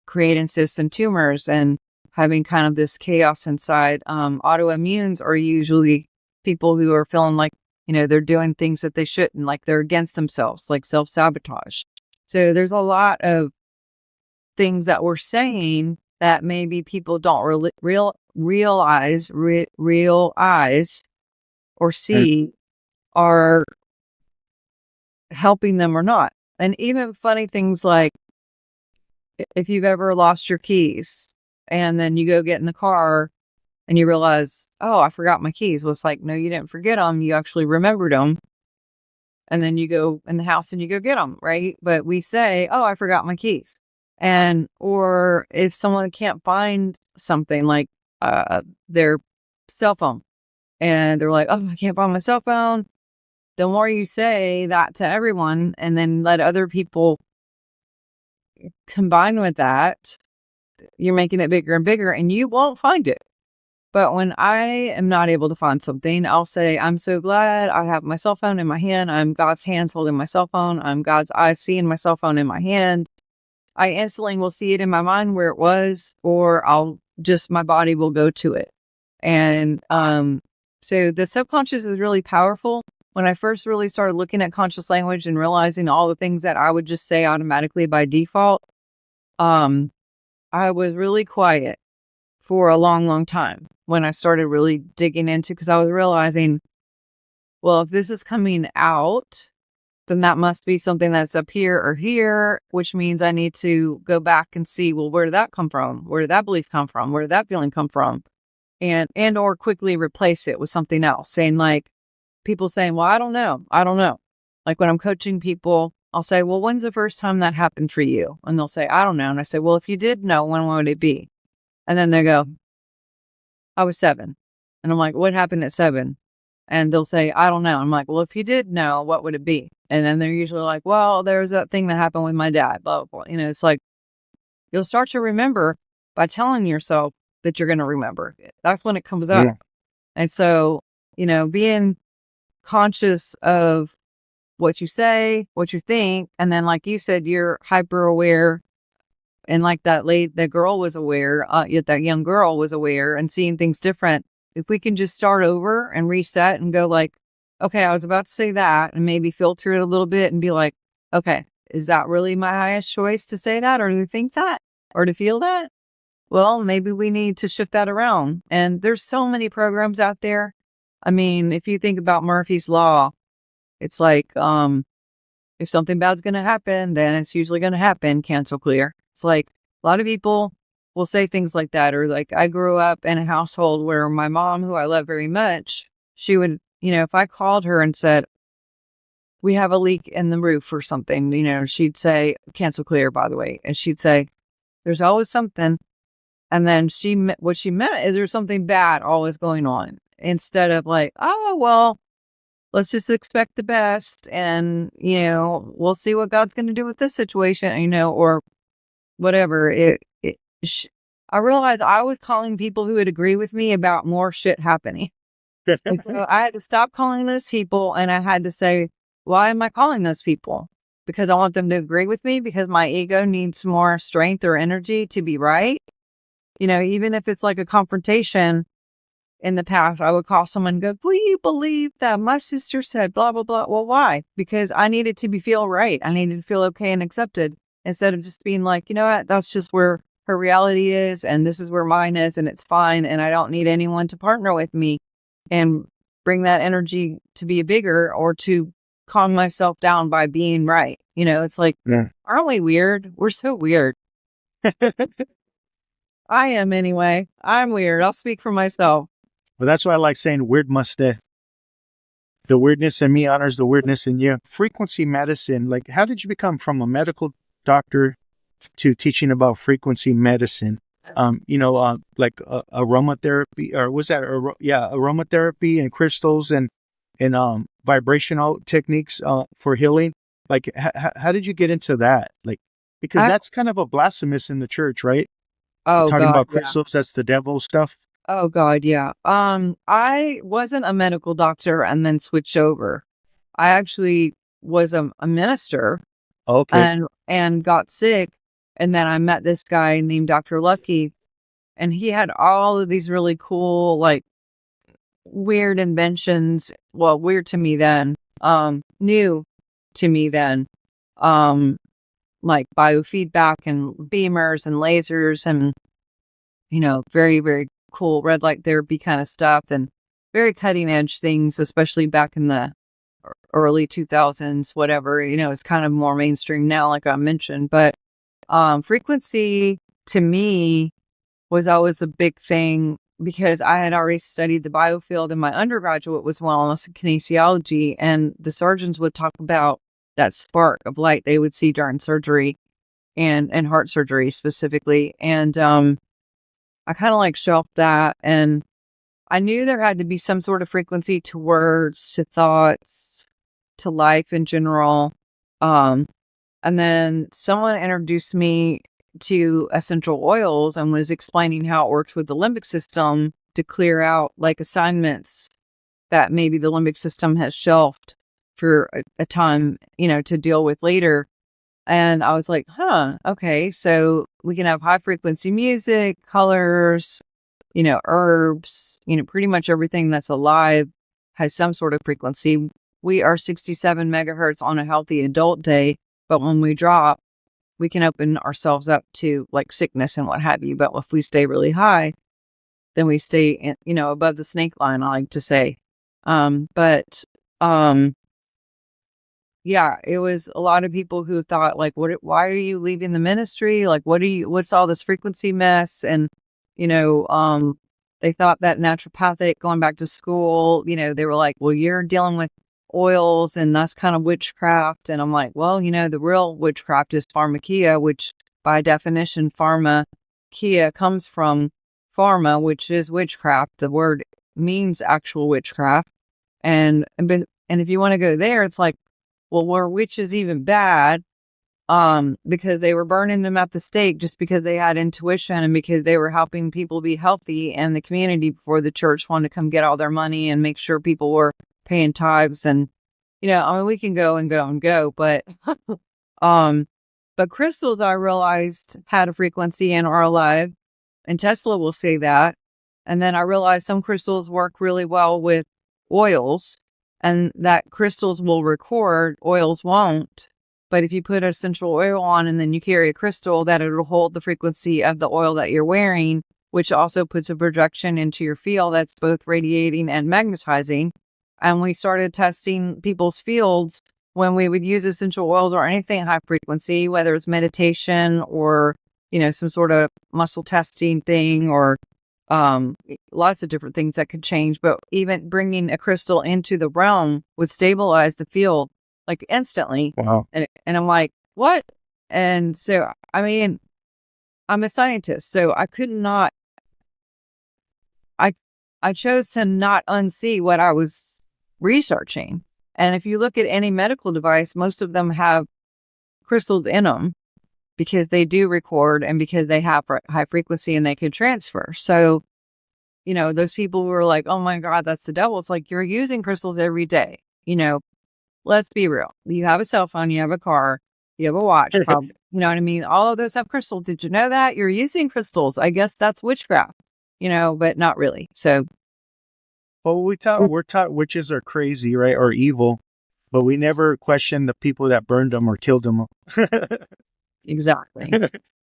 creating cysts and tumors and having kind of this chaos inside. Autoimmunes are usually people who are feeling like, they're doing things that they shouldn't, like they're against themselves, like self-sabotage. So there's a lot of things that we're saying that maybe people don't realize or And see are helping them or not. And even funny things like if you've ever lost your keys and then you go get in the car and you realize, oh, I forgot my keys. Well, it's like, no, you didn't forget them. You actually remembered them. And then you go in the house and you go get them, right? But we say, oh, I forgot my keys. Or if someone can't find something like their cell phone and they're like, oh, I can't find my cell phone. The more you say that to everyone and then let other people combine with that, you're making it bigger and bigger and you won't find it. But when I am not able to find something, I'll say, I'm so glad I have my cell phone in my hand. I'm God's hands holding my cell phone. I'm God's eyes seeing my cell phone in my hand. I instantly will see it in my mind where it was, or my body will go to it. And so the subconscious is really powerful. When I first really started looking at conscious language and realizing all the things that I would just say automatically by default, I was really quiet for a long, long time when I started really digging into, because I was realizing, well, if this is coming out, then that must be something that's up here or here, which means I need to go back and see, well, where did that come from? Where did that belief come from? Where did that feeling come from? And or quickly replace it with something else, saying like people saying, well, I don't know. I don't know. Like when I'm coaching people, I'll say, well, when's the first time that happened for you? And they'll say, I don't know. And I say, well, if you did know, when would it be? And then they go, I was 7. And I'm like, what happened at 7? And they'll say, I don't know. I'm like, well, if you did know, what would it be? And then they're usually like, well, there's that thing that happened with my dad, blah, blah, blah. It's like, you'll start to remember by telling yourself that you're going to remember. That's when it comes up. yeah, And so, being conscious of what you say, what you think. And then, like you said, you're hyper aware. And like that girl was aware, yet that young girl was aware and seeing things different. If we can just start over and reset and go like, okay, I was about to say that, and maybe filter it a little bit and be like, okay, is that really my highest choice to say that or to think that or to feel that? Well, maybe we need to shift that around. And there's so many programs out there. I mean, if you think about Murphy's Law, it's like, if something bad's going to happen, then it's usually going to happen. Cancel clear. It's like a lot of people will say things like that. Or like, I grew up in a household where my mom, who I love very much, she would, if I called her and said, we have a leak in the roof or something, she'd say, cancel clear, by the way. And she'd say, there's always something. And then what she meant is there's something bad always going on, instead of like, oh, well, let's just expect the best. And, we'll see what God's going to do with this situation, or whatever. I realized I was calling people who would agree with me about more shit happening. And so I had to stop calling those people, and I had to say, why am I calling those people? Because I want them to agree with me, because my ego needs more strength or energy to be right. Even if it's like a confrontation. In the past, I would call someone and go, will you believe that my sister said blah, blah, blah? Well, why? Because I needed to feel right. I needed to feel okay and accepted, instead of just being like, you know what, that's just where her reality is, and this is where mine is, and it's fine, and I don't need anyone to partner with me and bring that energy to be bigger, or to calm myself down by being right. It's like, aren't we weird? We're so weird. I am anyway. I'm weird. I'll speak for myself. Well, that's why I like saying weird must stay. The weirdness in me honors the weirdness in you. Frequency medicine. Like, how did you become from a medical doctor to teaching about frequency medicine? Like aromatherapy, or was that? Aromatherapy and crystals and vibrational techniques for healing. Like, how did you get into that? Like, because that's kind of a blasphemous in the church, right? Oh, talking God, about crystals, that's the devil stuff. Oh, God, yeah. I wasn't a medical doctor and then switched over. I actually was a minister. Okay. And got sick. And then I met this guy named Dr. Lucky, and he had all of these really cool, like, weird inventions. Well, weird to me then, new to me then, like biofeedback and beamers and lasers and, very, very cool red light therapy kind of stuff, and very cutting edge things, especially back in the early 2000s, whatever. It's kind of more mainstream now, like I mentioned. But frequency to me was always a big thing, because I had already studied the biofield, and my undergraduate was wellness and kinesiology, and the surgeons would talk about that spark of light they would see during surgery, and heart surgery specifically. And I kind of like shelved that, and I knew there had to be some sort of frequency to words, to thoughts, to life in general. And then someone introduced me to essential oils and was explaining how it works with the limbic system to clear out like assignments that maybe the limbic system has shelved for a time, to deal with later. And I was like, okay, so we can have high frequency music, colors, herbs, pretty much everything that's alive has some sort of frequency. We are 67 megahertz on a healthy adult day, but when we drop, we can open ourselves up to like sickness and what have you. But if we stay really high, then we stay, above the snake line, I like to say. Yeah, it was a lot of people who thought like, why are you leaving the ministry? Like, what's all this frequency mess? And, they thought that naturopathic, going back to school, they were like, well, you're dealing with oils and that's kind of witchcraft. And I'm like, well, the real witchcraft is pharmakia, which by definition, pharmakia comes from pharma, which is witchcraft. The word means actual witchcraft. And if you want to go there, it's like, well, were witches even bad? Because they were burning them at the stake just because they had intuition and because they were helping people be healthy and the community before the church wanted to come get all their money and make sure people were paying tithes. And, we can go and go and go, but, but crystals, I realized, had a frequency and are alive, and Tesla will say that. And then I realized some crystals work really well with oils, and that crystals will record, oils won't. But if you put essential oil on and then you carry a crystal, that it'll hold the frequency of the oil that you're wearing, which also puts a projection into your field that's both radiating and magnetizing. And we started testing people's fields when we would use essential oils or anything high frequency, whether it's meditation or some sort of muscle testing thing, or lots of different things that could change. But even bringing a crystal into the realm would stabilize the field like instantly. Wow. And I'm like, what? And so, I mean, I'm a scientist, so I could not, I chose to not unsee what I was researching. And if you look at any medical device, most of them have crystals in them because they do record and because they have high frequency and they can transfer. So, those people who are like, oh my God, that's the devil. It's like, you're using crystals every day. Let's be real. You have a cell phone, you have a car, you have a watch, probably. You know what I mean? All of those have crystals. Did you know that? You're using crystals. I guess that's witchcraft, but not really. So, Well, we're taught witches are crazy, right, or evil, but we never question the people that burned them or killed them. exactly.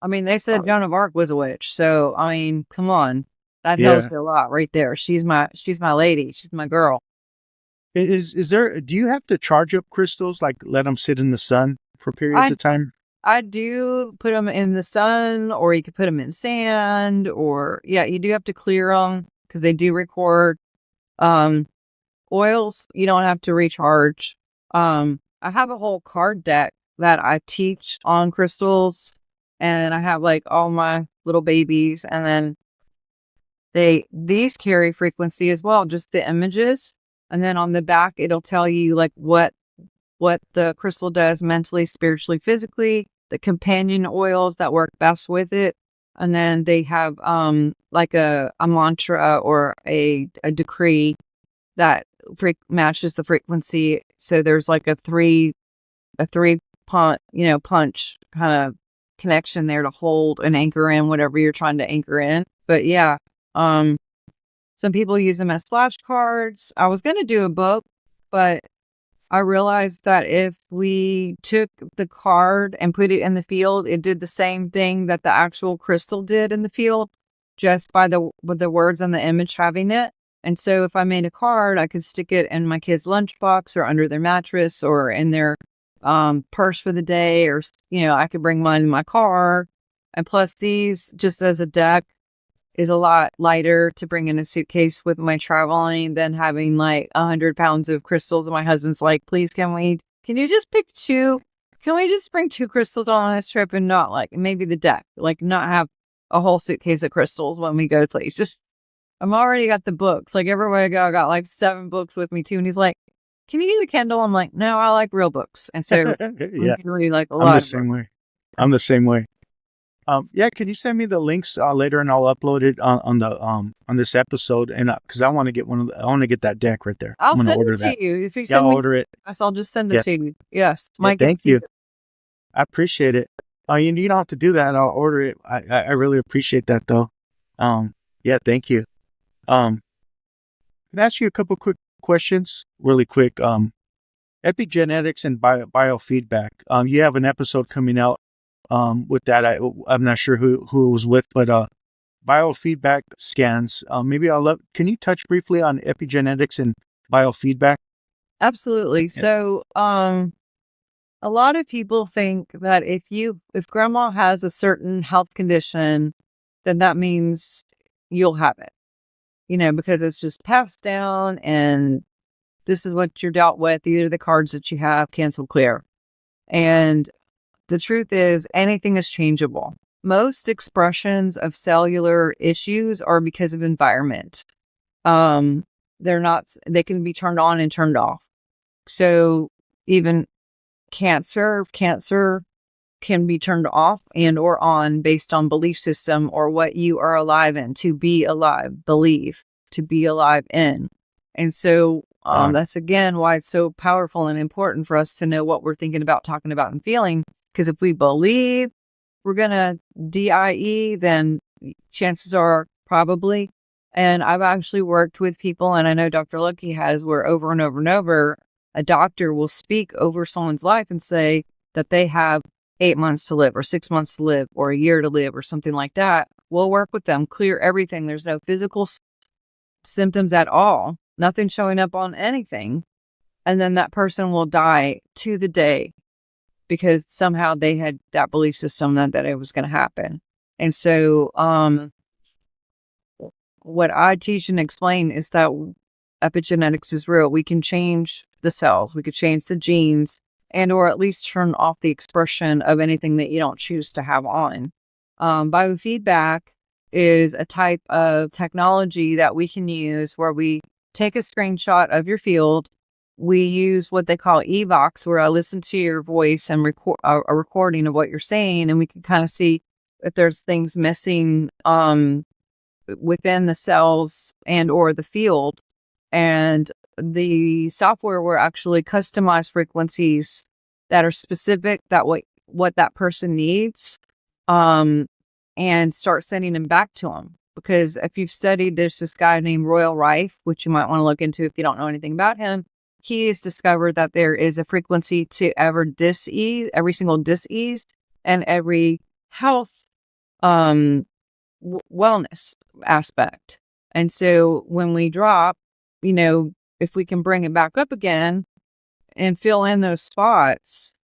I mean, they said Joan of Arc was a witch. So, I mean, come on. That Yeah. tells you a lot right there. She's my lady. She's my girl. Is there? Do you have to charge up crystals, like let them sit in the sun for periods of time? I do put them in the sun, or you could put them in sand, or you do have to clear them because they do record. Oils, you don't have to recharge. I have a whole card deck that I teach on crystals, and I have like all my little babies, and then these carry frequency as well, just the images. And then on the back, it'll tell you like what the crystal does mentally, spiritually, physically, the companion oils that work best with it. And then they have like a mantra or a decree that matches the frequency. So there's like a three punch kind of connection there to hold and anchor in whatever you're trying to anchor in. But some people use them as flashcards. I was going to do a book, but I realized that if we took the card and put it in the field, it did the same thing that the actual crystal did in the field, just with the words and the image having it. And so if I made a card, I could stick it in my kid's lunchbox or under their mattress or in their purse for the day, or I could bring mine in my car. And plus, these just as a deck is a lot lighter to bring in a suitcase with my traveling than having like 100 pounds of crystals. And my husband's like, please, can you just pick two? Can we just bring two crystals on this trip and not like maybe the deck, like not have a whole suitcase of crystals when we go, please? Just, I'm already got the books. Like everywhere I go, I got like 7 books with me too. And he's like, can you get a Kindle? I'm like, no, I like real books. And so Yeah, I'm really like a lot. I'm the same way. I'm the same way. Yeah, can you send me the links later, and I'll upload it on this episode, and because I want to get I want to get that deck right there. I'll I'm gonna send order it to that. you. If you Yeah, send I'll me, order it. I'll just send it to you. Yes, Yeah, Mike. thank you. I appreciate it. You don't have to do that. I'll order it. I really appreciate that, though. Yeah, thank you. Can I ask you a couple quick questions, really quick? Epigenetics and biofeedback. You have an episode coming out with that. I'm not sure who it was with, but biofeedback scans. Can you touch briefly on epigenetics and biofeedback? Absolutely. Yeah. So, a lot of people think that if grandma has a certain health condition, then that means you'll have it, because it's just passed down and this is what you're dealt with. These are the cards that you have, cancel, clear. And the truth is anything is changeable. Most expressions of cellular issues are because of environment. They can be turned on and turned off. So even cancer can be turned off and or on based on belief system or what you are alive in. To be alive, believe, to be alive in. And so that's again why it's so powerful and important for us to know what we're thinking about, talking about, and feeling. Because if we believe we're going to DIE, then chances are probably. And I've actually worked with people, and I know Dr. Lucky has, where over and over and over, a doctor will speak over someone's life and say that they have 8 months to live or 6 months to live or a year to live or something like that. We'll work with them, clear everything. There's no physical symptoms at all, nothing showing up on anything. And then that person will die to the day because somehow they had that belief system that it was going to happen. And so, what I teach and explain is that epigenetics is real. We can change the cells, we could change the genes, and or at least turn off the expression of anything that you don't choose to have on. Biofeedback is a type of technology that we can use where we take a screenshot of your field. We use what they call evox, where I listen to your voice and record a recording of what you're saying, and we can kind of see if there's things missing within the cells and or the field. And the software will actually customize frequencies that are specific that what that person needs, and start sending them back to them. Because if you've studied, there's this guy named Royal Rife, which you might want to look into if you don't know anything about him. He has discovered that there is a frequency to every single dis-ease and every health wellness aspect. And so when we drop, if we can bring it back up again and fill in those spots,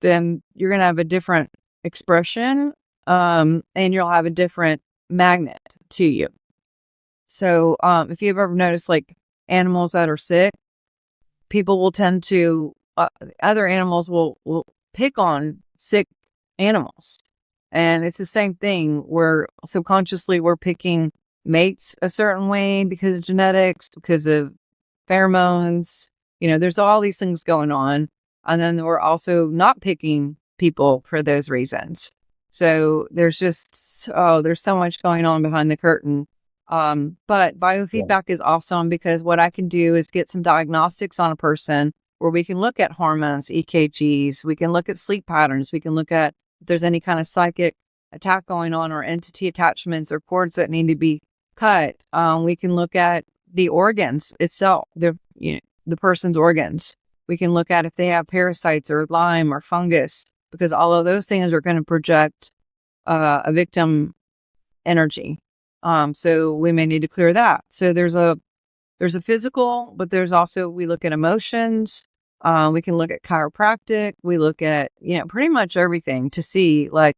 then you're going to have a different expression, and you'll have a different magnet to you. So if you've ever noticed like animals that are sick, people will tend to, other animals will pick on sick animals. And it's the same thing where subconsciously we're picking mates a certain way because of genetics, because of pheromones. There's all these things going on. And then we're also not picking people for those reasons. So there's there's so much going on behind the curtain. But biofeedback is awesome because what I can do is get some diagnostics on a person where we can look at hormones, EKGs, we can look at sleep patterns, we can look at if there's any kind of psychic attack going on or entity attachments or cords that need to be cut. We can look at the organs itself, the person's organs. We can look at if they have parasites or Lyme or fungus, because all of those things are going to project a victim energy. So we may need to clear that. So there's a physical, but there's also, we look at emotions. We can look at chiropractic. We look at, pretty much everything to see, like,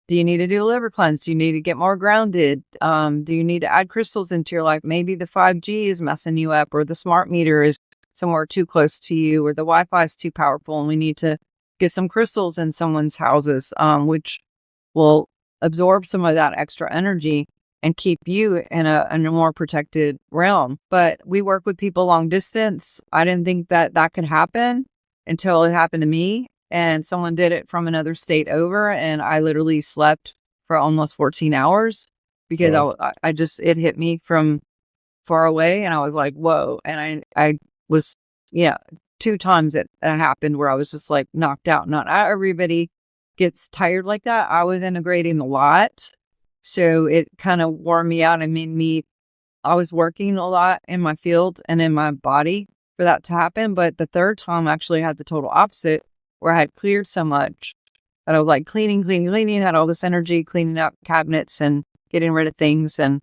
do you need to do a liver cleanse? Do you need to get more grounded? Do you need to add crystals into your life? Maybe the 5G is messing you up, or the smart meter is somewhere too close to you, or the Wi-Fi is too powerful, and we need to get some crystals in someone's houses, which will absorb some of that extra energy and keep you in a more protected realm. But we work with people long distance. I didn't think that could happen until it happened to me. And someone did it from another state over, and I literally slept for almost 14 hours because I just, it hit me from far away, and I was like, whoa. And I was, 2 times it happened where I was just like knocked out. Not everybody gets tired like that. I was integrating a lot. So it kind of wore me out and I was working a lot in my field and in my body for that to happen. But the third time I actually had the total opposite, where I had cleared so much that I was like cleaning, had all this energy, cleaning out cabinets and getting rid of things. And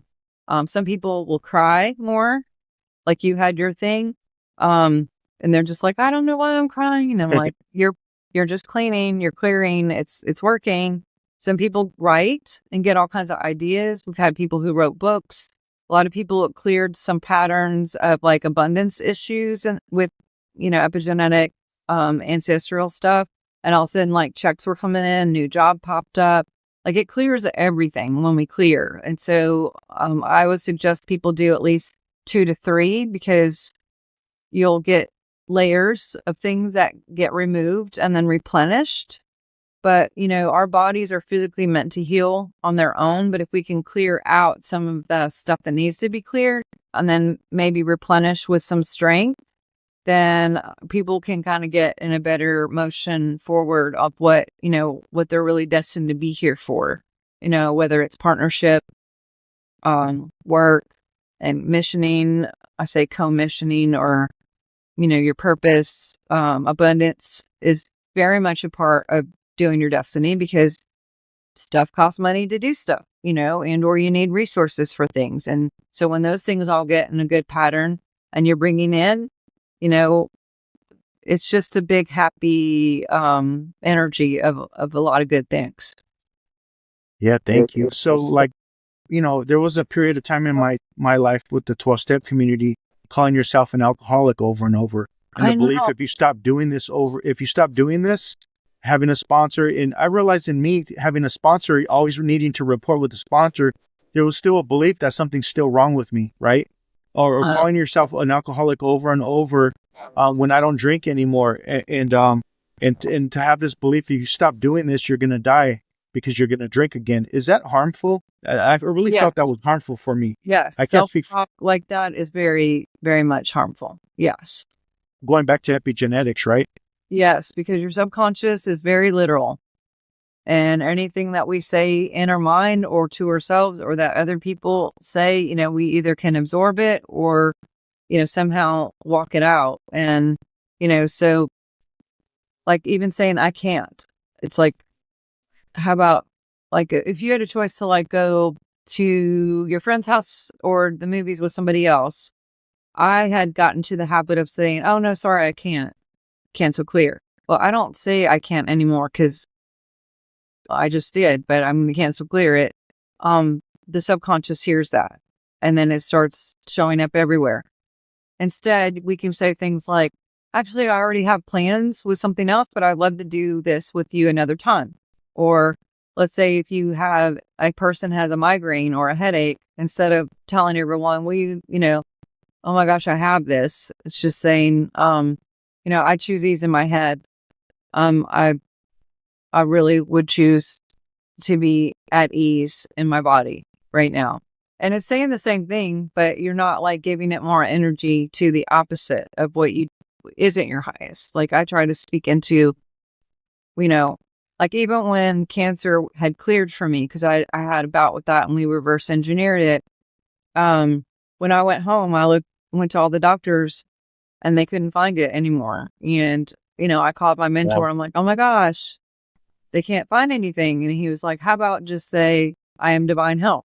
some people will cry more, like you had your thing. And they're just like, I don't know why I'm crying. And I'm like, you're just cleaning, you're clearing, it's working. Some people write and get all kinds of ideas. We've had people who wrote books. A lot of people have cleared some patterns of like abundance issues and with, epigenetic, ancestral stuff. And all of a sudden, like, checks were coming in, new job popped up. Like, it clears everything when we clear. And so I would suggest people do at least 2 to 3, because you'll get layers of things that get removed and then replenished. But, our bodies are physically meant to heal on their own. But if we can clear out some of the stuff that needs to be cleared and then maybe replenish with some strength, then people can kind of get in a better motion forward of what they're really destined to be here for, whether it's partnership, work, and missioning. I say co-missioning, or, your purpose. Abundance is very much a part of doing your destiny, because stuff costs money to do stuff, and or you need resources for things. And so when those things all get in a good pattern and you're bringing in, it's just a big happy energy of a lot of good things. Yeah, thank you. So, like, there was a period of time in my life with the 12-step community, calling yourself an alcoholic over and over. And the belief, if you stop doing this, having a sponsor, and I realized in me having a sponsor, always needing to report with the sponsor, there was still a belief that something's still wrong with me, right? Or calling yourself an alcoholic over and over when I don't drink anymore, and to have this belief, if you stop doing this, you're going to die because you're going to drink again. Is that harmful? I really felt that was harmful for me. Yes, I can't speak self-talk like that is very, very much harmful. Yes. Going back to epigenetics, right? Yes, because your subconscious is very literal. And anything that we say in our mind or to ourselves or that other people say, we either can absorb it or, somehow walk it out. And, so like even saying I can't, it's like, how about like if you had a choice to like go to your friend's house or the movies with somebody else, I had gotten to the habit of saying, oh no, sorry, I can't. Cancel clear. Well, I don't say I can't anymore because I just did, but I'm going to cancel clear it. The subconscious hears that and then it starts showing up everywhere. Instead, we can say things like, actually, I already have plans with something else, but I'd love to do this with you another time. Or let's say if a person has a migraine or a headache, instead of telling everyone, oh my gosh, I have this. It's just saying, I choose ease in my head. I really would choose to be at ease in my body right now. And it's saying the same thing, but you're not like giving it more energy to the opposite of what isn't your highest. Like I try to speak into, like even when cancer had cleared for me, because I had a bout with that and we reverse engineered it. When I went home, went to all the doctors and they couldn't find it anymore. And, I called my mentor. I'm like, oh my gosh, they can't find anything. And he was like, how about just say, I am divine health?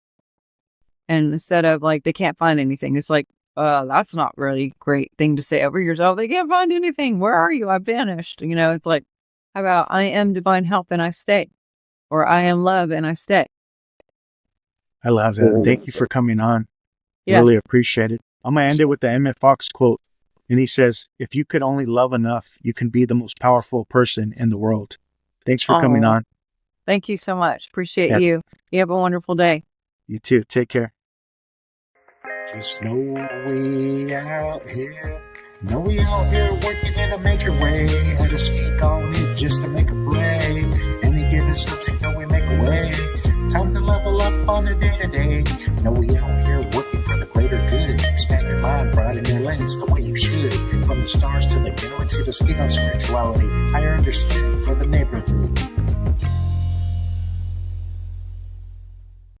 And instead of like, they can't find anything, it's like, that's not really great thing to say over yourself. They can't find anything. Where are you? I've vanished. It's like, how about I am divine health and I stay? Or I am love and I stay. I love that. Thank you for coming on. Yeah. Really appreciate it. I'm going to end it with the Emmett Fox quote. And he says, if you could only love enough, you can be the most powerful person in the world. Thanks for coming on. Thank you so much. Appreciate you. You have a wonderful day. You too. Take care. Just know we out here. Know we out here working in a major way. Had to speak on it just to make a break. Any given subject, know we make a way. Time to level up on a day-to-day. Know we out here working for the greater good. Expand your mind, broaden your lens the way you should. From the stars to the galaxy to speak on spirituality. Higher understanding for the neighborhood.